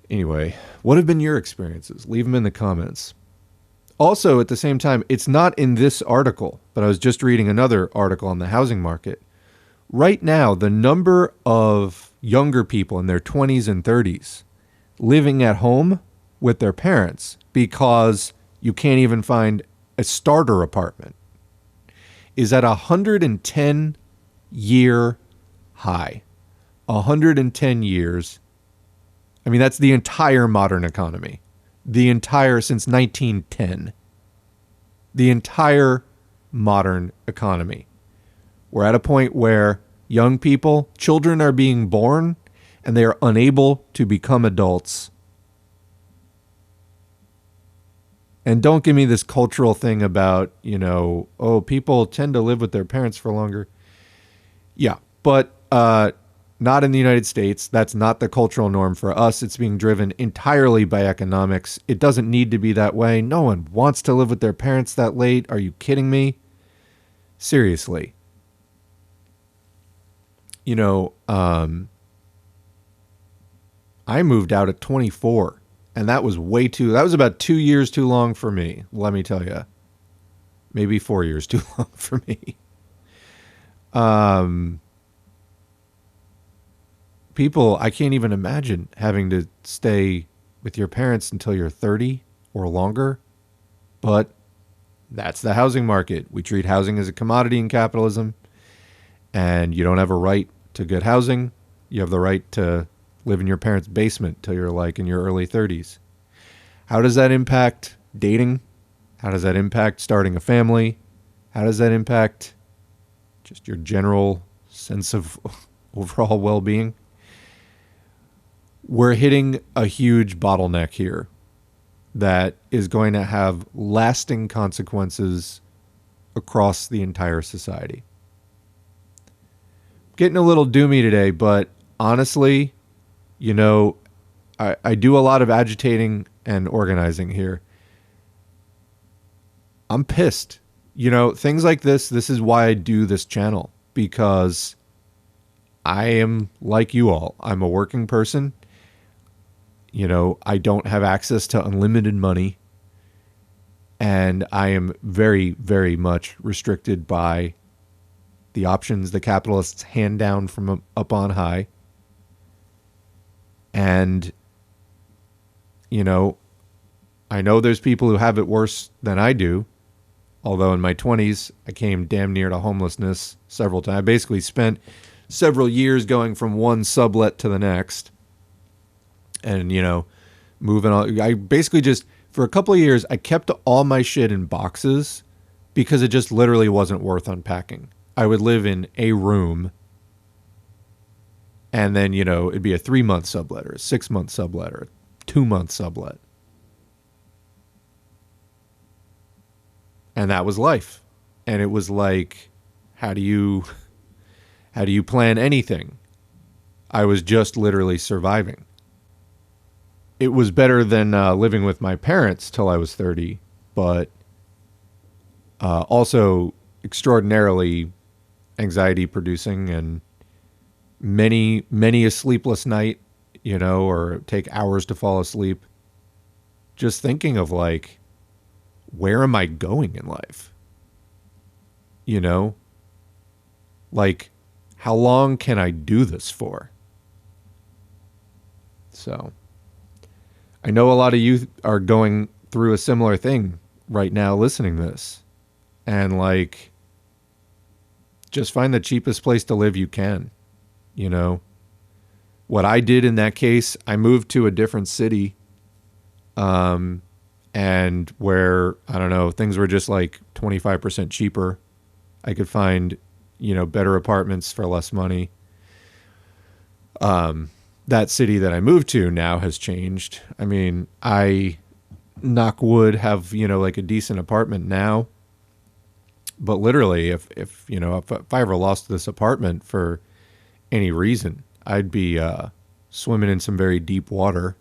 Anyway, what have been your experiences? Leave them in the comments. Also, at the same time, it's not in this article, but I was just reading another article on the housing market. Right now, the number of younger people in their 20s and 30s living at home with their parents because you can't even find a starter apartment is at a 110-year high. 110 years. I mean, that's the entire modern economy. The entire, since 1910. The entire modern economy. We're at a point where young people, children are being born, and they are unable to become adults. And don't give me this cultural thing about, oh, people tend to live with their parents for longer. Yeah, but not in the United States. That's not the cultural norm for us. It's being driven entirely by economics. It doesn't need to be that way. No one wants to live with their parents that late. Are you kidding me? Seriously. I moved out at 24, and that was about 2 years too long for me, let me tell you. Maybe 4 years too long for me. People, I can't even imagine having to stay with your parents until you're 30 or longer, but that's the housing market. We treat housing as a commodity in capitalism, and you don't have a right to good housing. You have the right to live in your parents' basement till you're like in your early 30s. How does that impact dating? How does that impact starting a family? How does that impact just your general sense of overall well-being? We're hitting a huge bottleneck here that is going to have lasting consequences across the entire society. Getting a little doomy today, but honestly, I do a lot of agitating and organizing here. I'm pissed. Things like this is why I do this channel, because I am like you all. I'm a working person. I don't have access to unlimited money, and I am very, very much restricted by the options the capitalists hand down from up on high. And, I know there's people who have it worse than I do. Although in my 20s, I came damn near to homelessness several times. I basically spent several years going from one sublet to the next. And, moving on. I basically just, for a couple of years, I kept all my shit in boxes because it just literally wasn't worth unpacking. I would live in a room, and then, it'd be a 3-month sublet or a 6-month sublet or a 2-month sublet. And that was life. And it was like, how do you plan anything? I was just literally surviving. It was better than living with my parents till I was 30, but also extraordinarily anxiety producing, and many a sleepless night, or take hours to fall asleep just thinking of like, where am I going in life? Like, how long can I do this for? So I know a lot of you are going through a similar thing right now listening to this, and like, just find the cheapest place to live you can. What I did in that case, I moved to a different city, and where, I don't know, things were just like 25% cheaper. I could find, better apartments for less money. That city that I moved to now has changed. I mean, I, knock wood, have, like a decent apartment now. But literally, if I ever lost this apartment for any reason, I'd be swimming in some very deep water,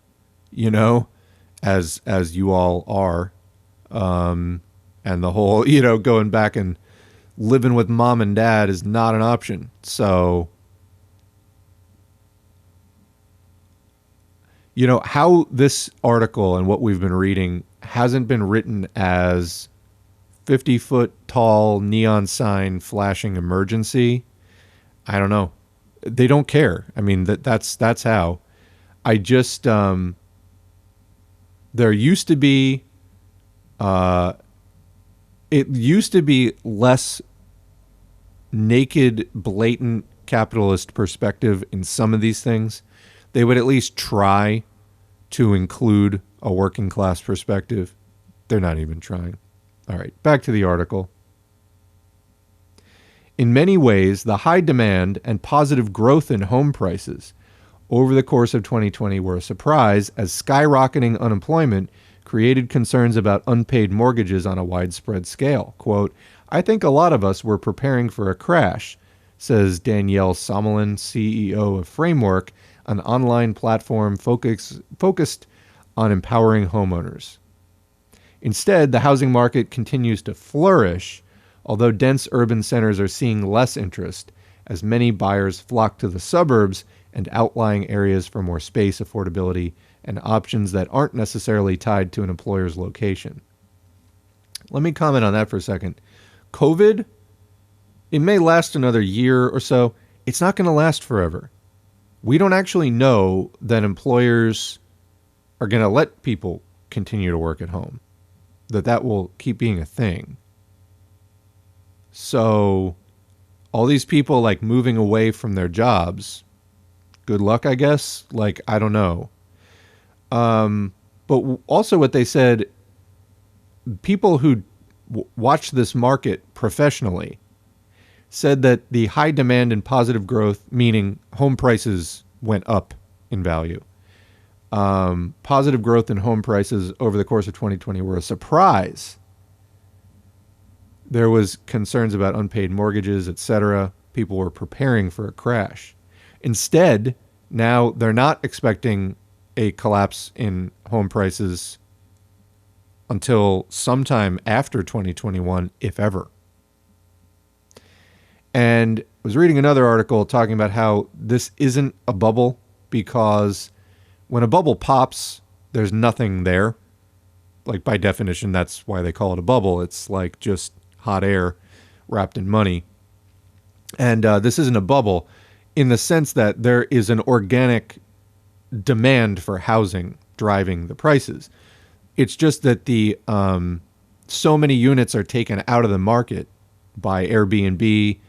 as you all are. And the whole, going back and living with mom and dad is not an option. So, how this article and what we've been reading hasn't been written as 50-foot tall neon sign flashing emergency. I don't know. They don't care. I mean, that's how. I just, there used to be, it used to be less naked, blatant capitalist perspective in some of these things, they would at least try to include a working class perspective. They're not even trying. All right, back to the article. In many ways, the high demand and positive growth in home prices over the course of 2020 were a surprise, as skyrocketing unemployment created concerns about unpaid mortgages on a widespread scale. Quote, "I think a lot of us were preparing for a crash," says Danielle Somelin, CEO of Framework, an online platform focused on empowering homeowners. Instead, the housing market continues to flourish, although dense urban centers are seeing less interest as many buyers flock to the suburbs and outlying areas for more space, affordability, and options that aren't necessarily tied to an employer's location. Let me comment on that for a second. COVID, it may last another year or so. It's not going to last forever. We don't actually know that employers are going to let people continue to work at home, that will keep being a thing. So all these people like moving away from their jobs, good luck, I guess. Like, I don't know. But also what they said, people who watch this market professionally said that the high demand and positive growth, meaning home prices went up in value. Positive growth in home prices over the course of 2020 were a surprise. There was concerns about unpaid mortgages, etc. People were preparing for a crash. Instead, now they're not expecting a collapse in home prices until sometime after 2021, if ever. And I was reading another article talking about how this isn't a bubble, because when a bubble pops, there's nothing there. Like, by definition, that's why they call it a bubble. It's like just hot air wrapped in money. And this isn't a bubble in the sense that there is an organic demand for housing driving the prices. It's just that the so many units are taken out of the market by Airbnb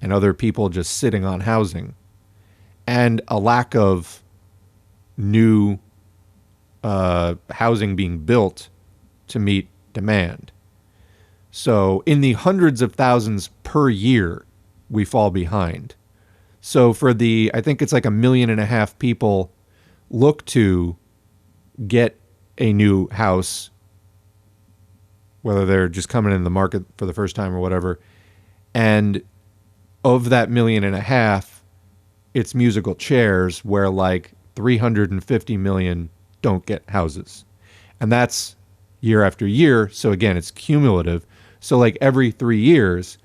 and other people just sitting on housing, and a lack of new housing being built to meet demand. So in the hundreds of thousands per year, we fall behind. So for the, I think it's like 1.5 million people look to get a new house, whether they're just coming in the market for the first time or whatever. And of that 1.5 million, it's musical chairs, where like 350 million don't get houses. And that's year after year. So again, it's cumulative. So like every 3 years,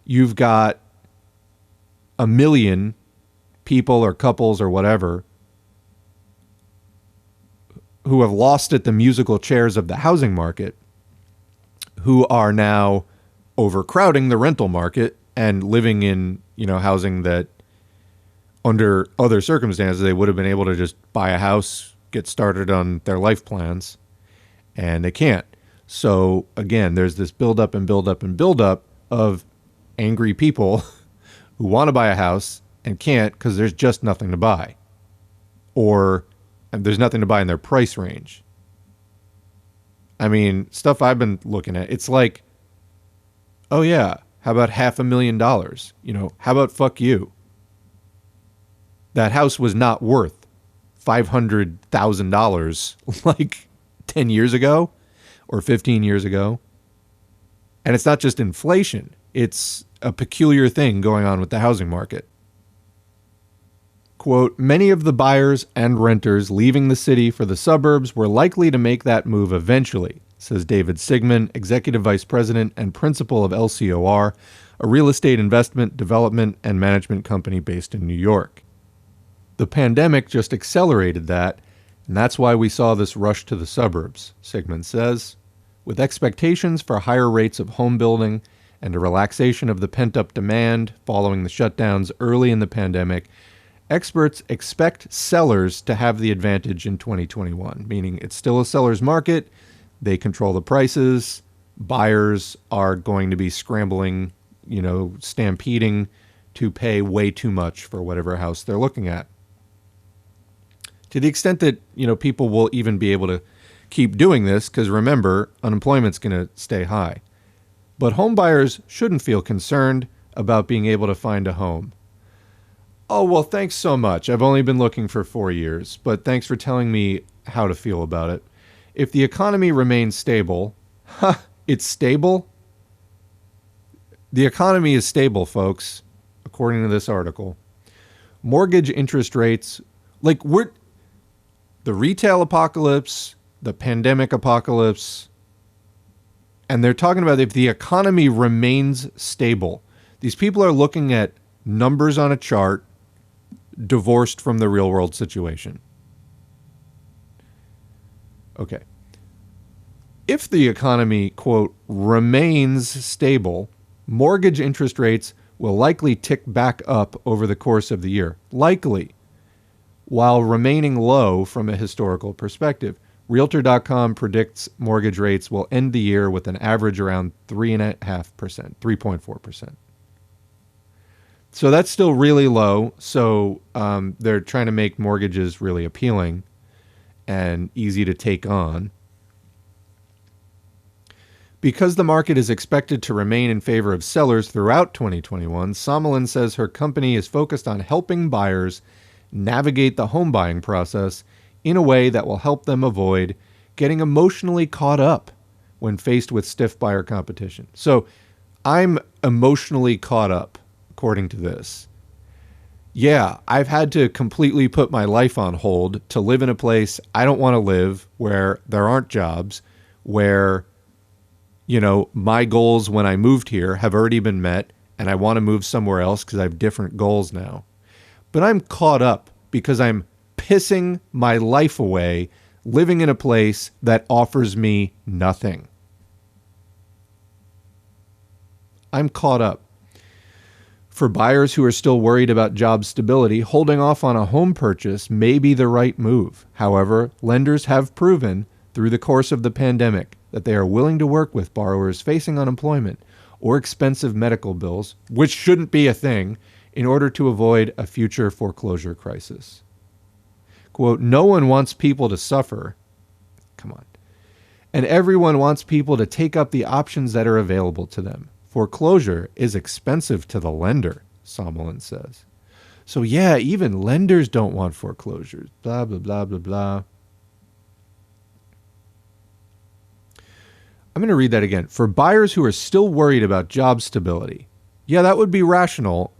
you've got 1 million people or couples or whatever who have lost at the musical chairs of the housing market, who are now overcrowding the rental market and living in, housing that under other circumstances they would have been able to just buy a house, get started on their life plans, and they can't. So again, there's this buildup and buildup and buildup of angry people who want to buy a house and can't because there's just nothing to buy, or there's nothing to buy in their price range. I mean, stuff I've been looking at, it's like, oh yeah, how about $500,000? How about fuck you? That house was not worth $500,000 like 10 years ago or 15 years ago. And it's not just inflation. It's a peculiar thing going on with the housing market. Quote, "Many of the buyers and renters leaving the city for the suburbs were likely to make that move eventually," says David Sigmund, Executive Vice President and Principal of LCOR, a real estate investment, development, and management company based in New York. "The pandemic just accelerated that, and that's why we saw this rush to the suburbs," Sigmund says. "With expectations for higher rates of home building and a relaxation of the pent-up demand following the shutdowns early in the pandemic, experts expect sellers to have the advantage in 2021, meaning it's still a seller's market. They control the prices. Buyers are going to be scrambling, stampeding to pay way too much for whatever house they're looking at. To the extent that, people will even be able to keep doing this, because remember, unemployment's going to stay high. But home buyers shouldn't feel concerned about being able to find a home. Oh, well, thanks so much. I've only been looking for 4 years, but thanks for telling me how to feel about it. If the economy remains stable, it's stable? The economy is stable, folks, according to this article. Mortgage interest rates, the retail apocalypse, the pandemic apocalypse, and they're talking about if the economy remains stable. These people are looking at numbers on a chart divorced from the real world situation. Okay. If the economy, quote, remains stable, mortgage interest rates will likely tick back up over the course of the year. Likely. While remaining low from a historical perspective. Realtor.com predicts mortgage rates will end the year with an average around 3.5%, 3.4%. So that's still really low. So they're trying to make mortgages really appealing and easy to take on. Because the market is expected to remain in favor of sellers throughout 2021, Somelin says her company is focused on helping buyers navigate the home buying process in a way that will help them avoid getting emotionally caught up when faced with stiff buyer competition. So I'm emotionally caught up, according to this. Yeah, I've had to completely put my life on hold to live in a place I don't want to live, where there aren't jobs, where, my goals when I moved here have already been met and I want to move somewhere else because I have different goals now. But I'm caught up because I'm pissing my life away living in a place that offers me nothing. I'm caught up. For buyers who are still worried about job stability, holding off on a home purchase may be the right move. However, lenders have proven through the course of the pandemic that they are willing to work with borrowers facing unemployment or expensive medical bills, which shouldn't be a thing, in order to avoid a future foreclosure crisis. Quote, no one wants people to suffer. Come on. And everyone wants people to take up the options that are available to them. Foreclosure is expensive to the lender, Somelin says. So yeah, even lenders don't want foreclosures. Blah, blah, blah, blah, blah. I'm going to read that again. For buyers who are still worried about job stability. Yeah, that would be rational,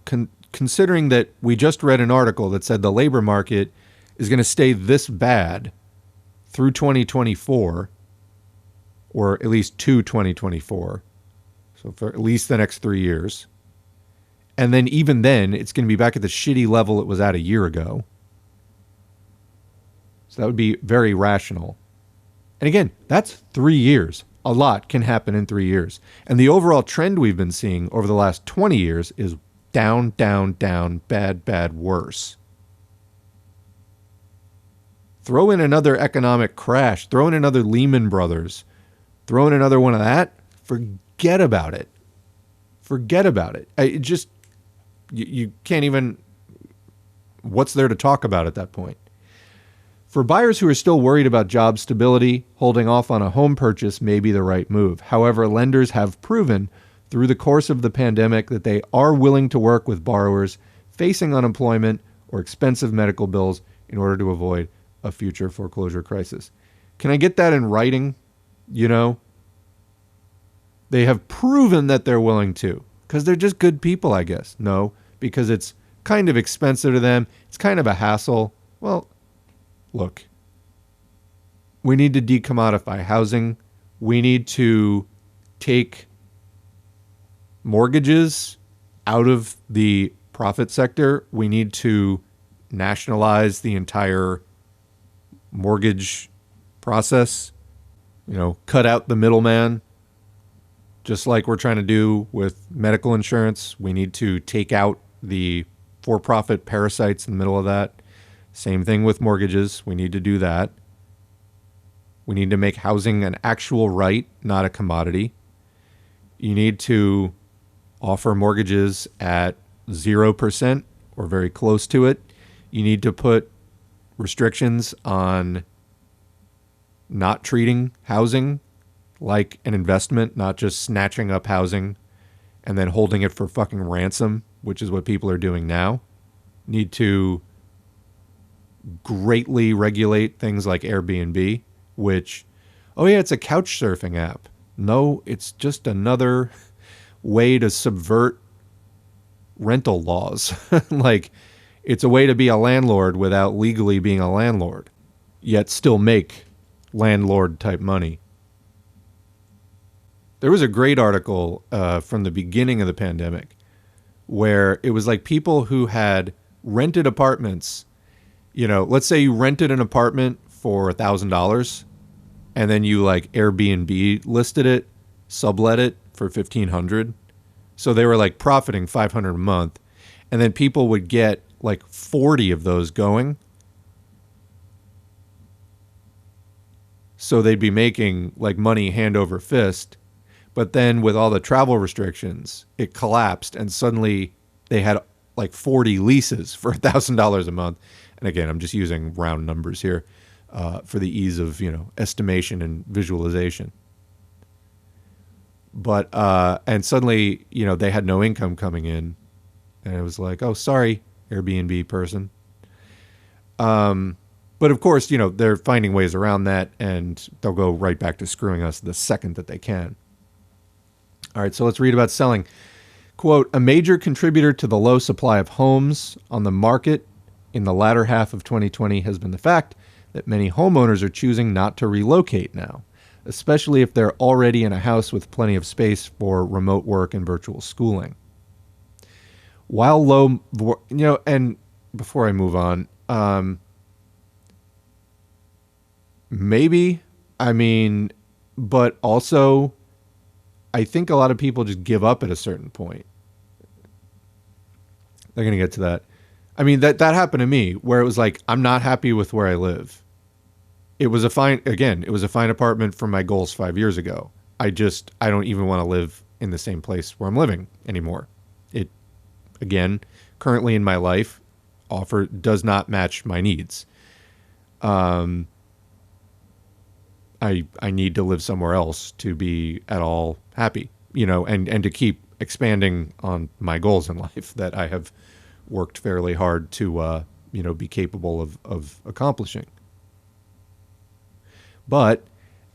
considering that we just read an article that said the labor market is going to stay this bad through 2024, or at least to 2024. So for at least the next 3 years. And then even then, it's going to be back at the shitty level it was at a year ago. So that would be very rational. And again, that's 3 years. A lot can happen in 3 years. And the overall trend we've been seeing over the last 20 years is down, down, down, bad, bad, worse. Throw in another economic crash. Throw in another Lehman Brothers. Throw in another one of that. Forget about it. Forget about it. You can't even... What's there to talk about at that point? For buyers who are still worried about job stability, holding off on a home purchase may be the right move. However, lenders have proven through the course of the pandemic that they are willing to work with borrowers facing unemployment or expensive medical bills in order to avoid a future foreclosure crisis. Can I get that in writing? They have proven that they're willing to, because they're just good people, I guess. No, because it's kind of expensive to them. It's kind of a hassle. Well, look, we need to decommodify housing. We need to take mortgages out of the profit sector. We need to nationalize the entire mortgage process, cut out the middleman, just like we're trying to do with medical insurance. We need to take out the for-profit parasites in the middle of that. Same thing with mortgages. We need to do that. We need to make housing an actual right, not a commodity. You need to offer mortgages at 0% or very close to it. You need to put restrictions on not treating housing like an investment, not just snatching up housing and then holding it for fucking ransom, which is what people are doing now. Need to greatly regulate things like Airbnb, which, oh yeah, it's a couch surfing app. No, it's just another way to subvert rental laws. Like, it's a way to be a landlord without legally being a landlord, yet still make landlord type money. There was a great article from the beginning of the pandemic where it was like people who had rented apartments. You know, let's say you rented an apartment for $1,000 and then you like Airbnb listed it, sublet it for $1,500. So they were like profiting $500 a month, and then people would get like 40 of those going. So they'd be making like money hand over fist. But then with all the travel restrictions, it collapsed, and suddenly they had like 40 leases for $1,000 a month. And again, I'm just using round numbers here for the ease of, you know, estimation and visualization. But and suddenly, you know, they had no income coming in, and it was like, oh, sorry, Airbnb person. But of course, you know, they're finding ways around that, and they'll go right back to screwing us the second that they can. All right, so let's read about selling. Quote, a major contributor to the low supply of homes on the market in the latter half of 2020 has been the fact that many homeowners are choosing not to relocate now, especially if they're already in a house with plenty of space for remote work and virtual schooling. While low, you know, and before I move on, maybe, I mean, but also I think a lot of people just give up at a certain point. They're going to get to that. I mean, that happened to me where it was like, I'm not happy with where I live. It was a fine apartment for my goals 5 years ago. I don't even want to live in the same place where I'm living anymore. It, again, currently in my life, does not match my needs. I need to live somewhere else to be at all happy, you know, and to keep expanding on my goals in life that I have worked fairly hard to, you know, be capable of accomplishing. But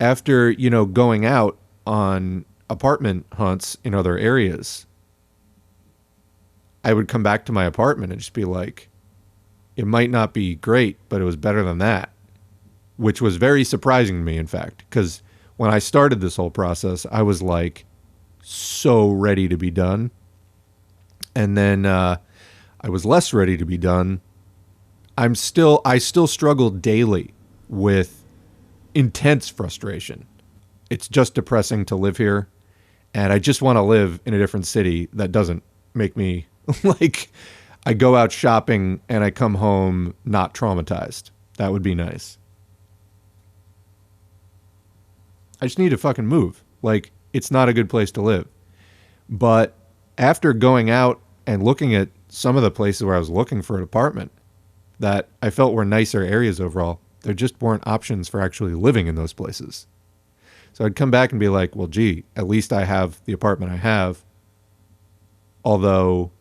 after, you know, going out on apartment hunts in other areas, I would come back to my apartment and just be like, it might not be great, but it was better than that, which was very surprising to me, in fact, because when I started this whole process, I was like so ready to be done. And then I was less ready to be done. I still struggle daily with intense frustration. It's just depressing to live here, and I just want to live in a different city that doesn't make me like I go out shopping and I come home not traumatized. That would be nice. I just need to fucking move. Like, it's not a good place to live. But after going out and looking at some of the places where I was looking for an apartment that I felt were nicer areas overall, there just weren't options for actually living in those places. So I'd come back and be like, well, gee, at least I have the apartment I have. Although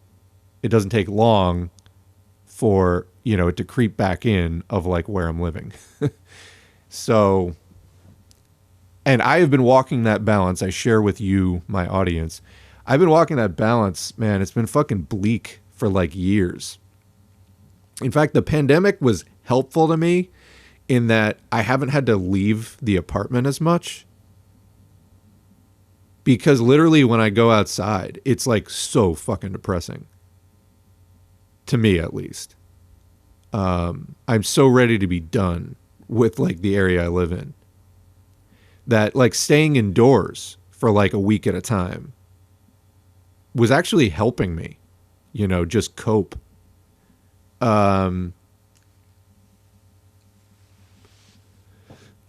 it doesn't take long for, you know, it to creep back in of like where I'm living. So, and I have been walking that balance. I share with you, my audience. I've been walking that balance, man. It's been fucking bleak for like years. In fact, the pandemic was helpful to me in that I haven't had to leave the apartment as much. Because literally when I go outside, it's like so fucking depressing. To me, at least. I'm so ready to be done with like the area I live in that like staying indoors for like a week at a time was actually helping me, you know, just cope.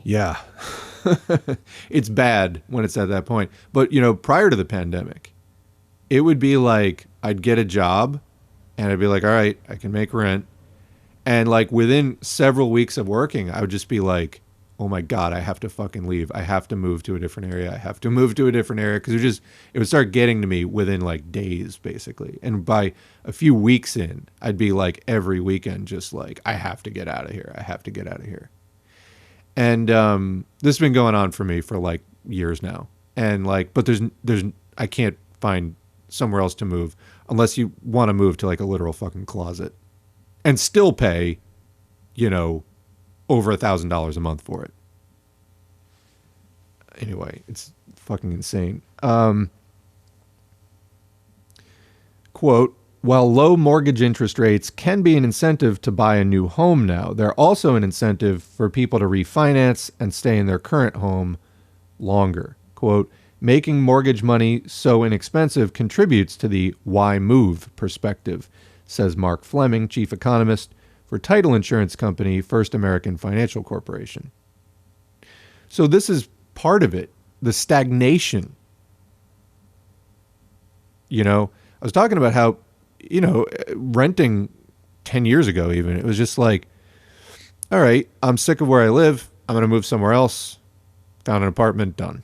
Yeah. It's bad when it's at that point. But, you know, prior to the pandemic, it would be like I'd get a job And I'd be like, all right, I can make rent. And like within several weeks of working, I would just be like, oh my God, I have to fucking leave. I have to move to a different area. I have to move to a different area. Cause it would start getting to me within like days, basically. And by a few weeks in, I'd be like every weekend, just like, I have to get out of here. I have to get out of here. And this has been going on for me for like years now. And like, but I can't find somewhere else to move unless you want to move to like a literal fucking closet and still pay, you know, over $1,000 a month for it. Anyway, it's fucking insane. Quote, while low mortgage interest rates can be an incentive to buy a new home now, they're also an incentive for people to refinance and stay in their current home longer. Quote, making mortgage money so inexpensive contributes to the why move perspective, says Mark Fleming, chief economist for title insurance company First American Financial Corporation. So this is part of it, the stagnation. You know, I was talking about how, you know, renting 10 years ago even, it was just like, all right, I'm sick of where I live. I'm going to move somewhere else. Found an apartment, done.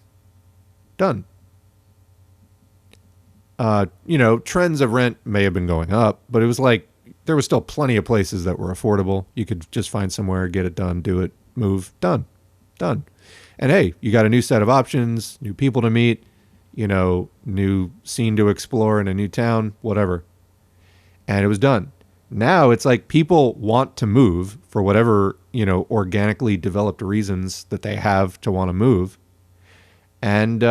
You know, trends of rent may have been going up, but it was like there was still plenty of places that were affordable. You could just find somewhere, get it done, do it, move, done. And hey, you got a new set of options, new people to meet, you know, new scene to explore in a new town, whatever. And it was done. Now it's like people want to move for whatever, you know, organically developed reasons that they have to want to move. And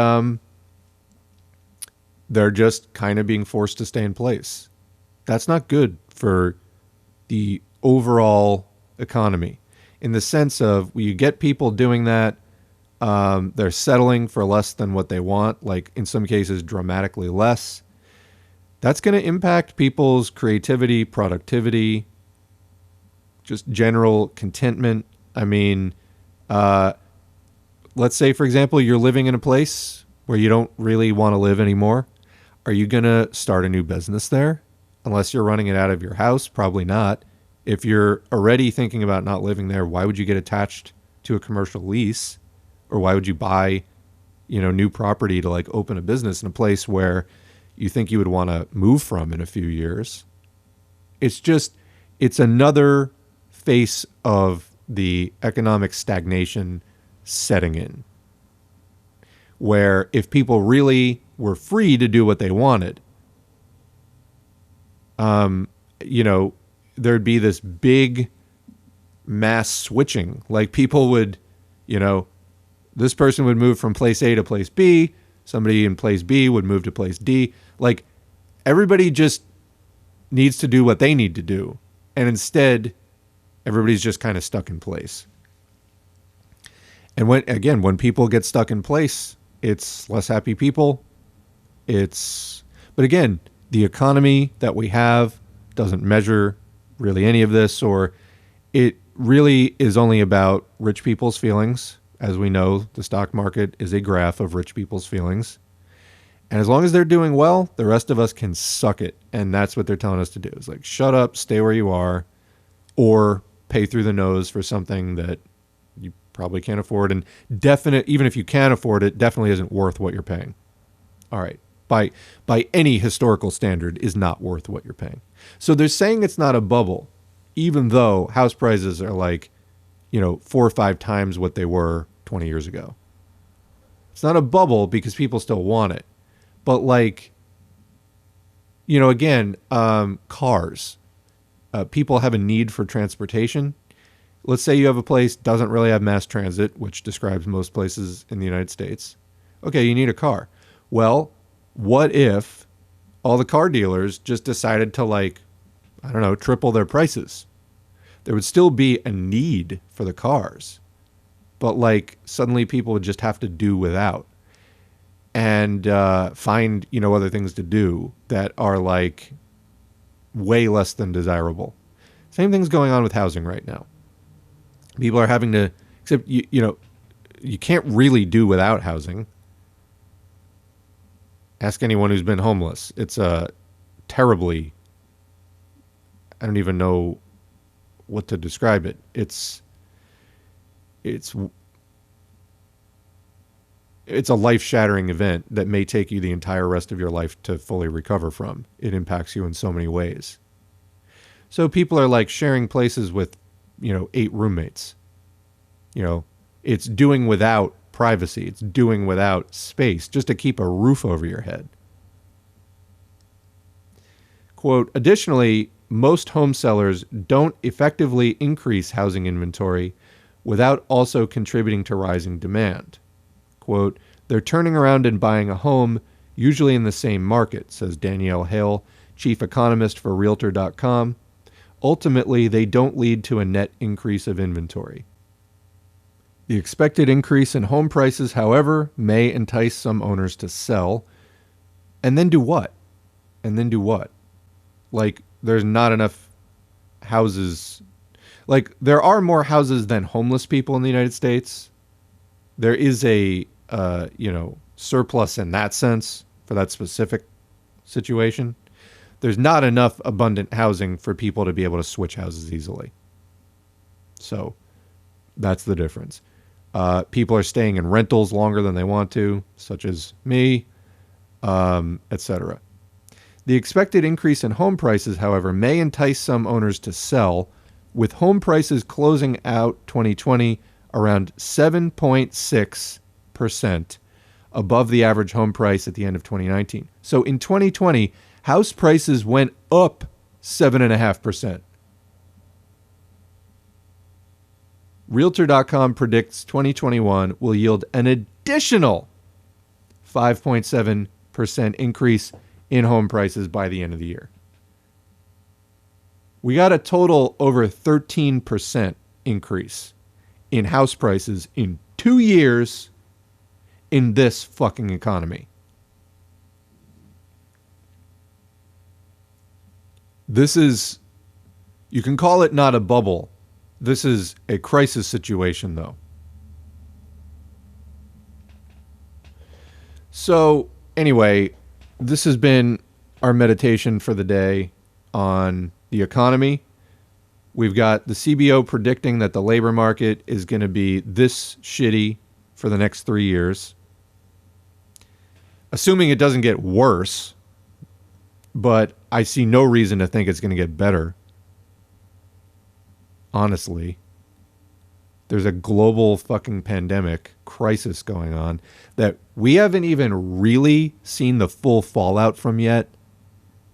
they're just kind of being forced to stay in place. That's not good for the overall economy in the sense of you get people doing that. They're settling for less than what they want, like in some cases dramatically less. That's going to impact people's creativity, productivity, just general contentment. I mean, let's say, for example, you're living in a place where you don't really want to live anymore. Are you going to start a new business there? Unless you're running it out of your house, probably not. If you're already thinking about not living there, why would you get attached to a commercial lease? Or why would you buy, you know, new property to like open a business in a place where you think you would want to move from in a few years? It's another face of the economic stagnation setting in, where if people really were free to do what they wanted, you know, there'd be this big mass switching. Like people would, you know, this person would move from place A to place B. Somebody in place B would move to place D. Like everybody just needs to do what they need to do. And instead, everybody's just kind of stuck in place. And when people get stuck in place, it's less happy people. But again, the economy that we have doesn't measure really any of this, or it really is only about rich people's feelings. As we know, the stock market is a graph of rich people's feelings. And as long as they're doing well, the rest of us can suck it. And that's what they're telling us to do. It's like, shut up, stay where you are, or pay through the nose for something that you probably can't afford. And even if you can afford it, definitely isn't worth what you're paying. All right. By any historical standard is not worth what you're paying. So they're saying it's not a bubble, even though house prices are like, you know, 4 or 5 times what they were 20 years ago. It's not a bubble because people still want it. But like, you know, again, cars, people have a need for transportation. Let's say you have a place doesn't really have mass transit, which describes most places in the United States. Okay, you need a car. Well, what if all the car dealers just decided to like, I don't know, triple their prices? There would still be a need for the cars, but like suddenly people would just have to do without and find, you know, other things to do that are like way less than desirable. Same thing's going on with housing right now. People are having to, except, you know, you can't really do without housing. Ask anyone who's been homeless. It's a terribly I don't even know what to describe it. It's a life-shattering event that may take you the entire rest of your life to fully recover from. It impacts you in so many ways. So people are like sharing places with, 8 roommates. It's doing without privacy. It's doing without space just to keep a roof over your head. Quote, additionally, most home sellers don't effectively increase housing inventory without also contributing to rising demand. Quote, they're turning around and buying a home, usually in the same market, says Danielle Hale, chief economist for Realtor.com. Ultimately, they don't lead to a net increase of inventory. The expected increase in home prices, however, may entice some owners to sell. And then do what? Like, there's not enough houses. Like, there are more houses than homeless people in the United States. There is a, surplus in that sense for that specific situation. There's not enough abundant housing for people to be able to switch houses easily. So that's the difference. People are staying in rentals longer than they want to, such as me, etc. The expected increase in home prices, however, may entice some owners to sell, with home prices closing out 2020 around 7.6% above the average home price at the end of 2019. So in 2020, house prices went up 7.5%. Realtor.com predicts 2021 will yield an additional 5.7% increase in home prices by the end of the year. We got a total over 13% increase in house prices in 2 years in this fucking economy. This is, you can call it not a bubble. This is a crisis situation, though. So, anyway, this has been our meditation for the day on the economy. We've got the CBO predicting that the labor market is going to be this shitty for the next 3 years. Assuming it doesn't get worse, but I see no reason to think it's going to get better. Honestly, there's a global fucking pandemic crisis going on that we haven't even really seen the full fallout from yet,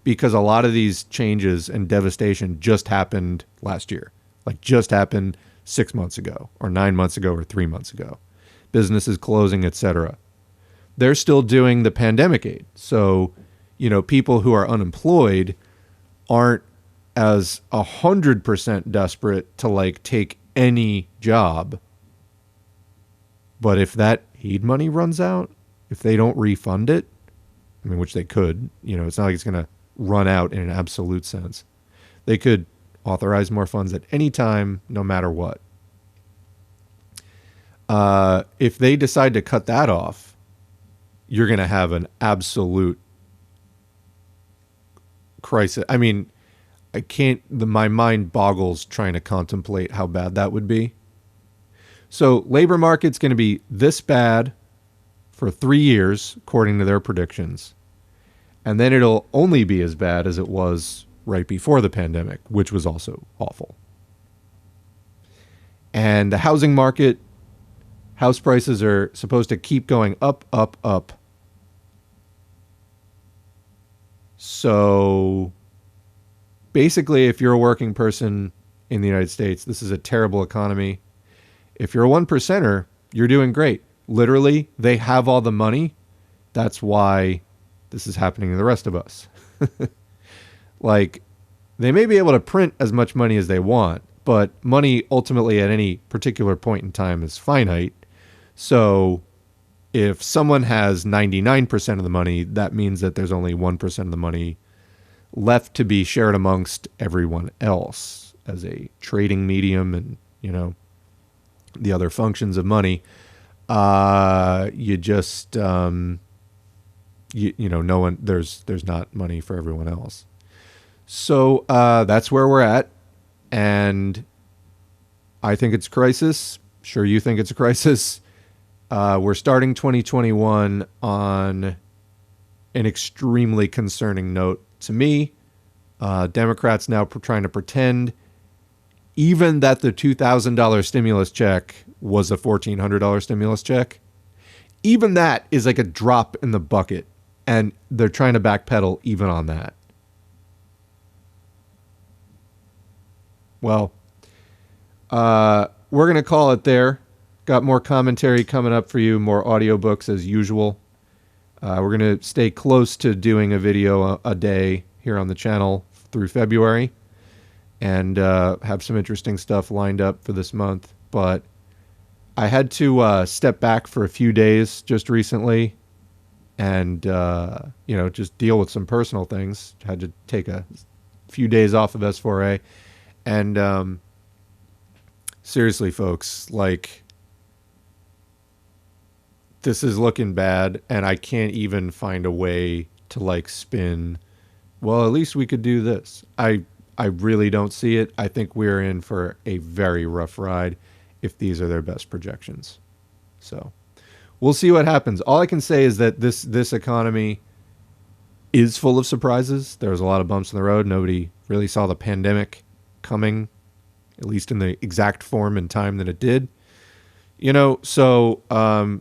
because a lot of these changes and devastation just happened last year, like just happened 6 months ago or 9 months ago or 3 months ago. Businesses closing, etc. They're still doing the pandemic aid. So, people who are unemployed aren't as 100% desperate to like take any job. But if that aid money runs out, if they don't refund it, I mean, which they could, it's not like it's going to run out in an absolute sense. They could authorize more funds at any time, no matter what. If they decide to cut that off, you're going to have an absolute crisis. I mean, my mind boggles trying to contemplate how bad that would be. So labor market's going to be this bad for 3 years, according to their predictions. And then it'll only be as bad as it was right before the pandemic, which was also awful. And the housing market, house prices are supposed to keep going up, up, up. So basically, if you're a working person in the United States, this is a terrible economy. If you're a 1%er, you're doing great. Literally, they have all the money. That's why this is happening to the rest of us. Like, they may be able to print as much money as they want, but money ultimately at any particular point in time is finite. So if someone has 99% of the money, that means that there's only 1% of the money left to be shared amongst everyone else as a trading medium and, the other functions of money. You just, no one, there's not money for everyone else. So that's where we're at. And I think it's a crisis. Sure, you think it's a crisis. We're starting 2021 on an extremely concerning note to me. Democrats now trying to pretend even that the $2,000 stimulus check was a $1,400 stimulus check. Even that is like a drop in the bucket. And they're trying to backpedal even on that. Well, we're going to call it there. Got more commentary coming up for you, more audiobooks as usual. We're going to stay close to doing a video a day here on the channel through February and have some interesting stuff lined up for this month. But I had to step back for a few days just recently and, just deal with some personal things. Had to take a few days off of S4A. And seriously, folks, like, this is looking bad, and I can't even find a way to, like, spin, well, at least we could do this. I really don't see it. I think we're in for a very rough ride if these are their best projections. So we'll see what happens. All I can say is that this economy is full of surprises. There's a lot of bumps in the road. Nobody really saw the pandemic coming, at least in the exact form and time that it did. So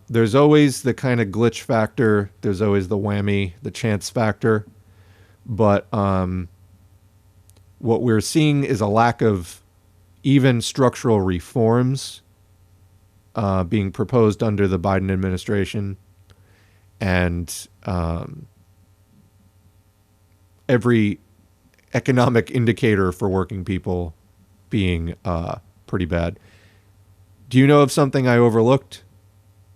there's always the kind of glitch factor. There's always the whammy, the chance factor. But what we're seeing is a lack of even structural reforms being proposed under the Biden administration. And every economic indicator for working people being pretty bad. Do you know of something I overlooked?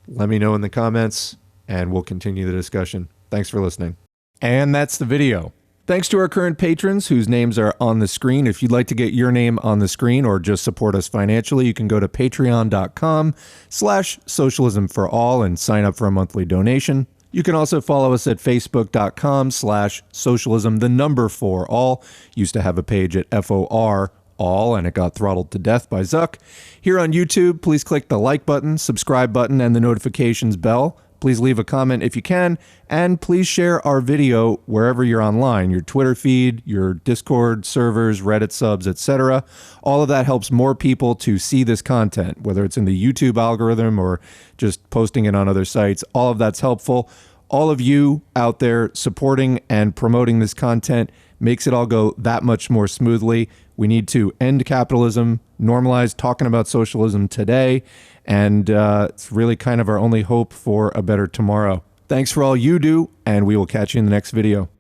Let me know in the comments, and we'll continue the discussion. Thanks for listening. And that's the video. Thanks to our current patrons whose names are on the screen. If you'd like to get your name on the screen or just support us financially, you can go to patreon.com/socialismforall and sign up for a monthly donation. You can also follow us at facebook.com/socialism4all. Used to have a page at FOR all, and it got throttled to death by Zuck. Here on YouTube, please click the like button, subscribe button, and the notifications bell. Please leave a comment if you can, and please share our video wherever you're online, your Twitter feed, your Discord servers, Reddit subs, etc. All of that helps more people to see this content, whether it's in the YouTube algorithm or just posting it on other sites. All of that's helpful. All of you out there supporting and promoting this content makes it all go that much more smoothly. We need to end capitalism, normalize talking about socialism today, and it's really kind of our only hope for a better tomorrow. Thanks for all you do, and we will catch you in the next video.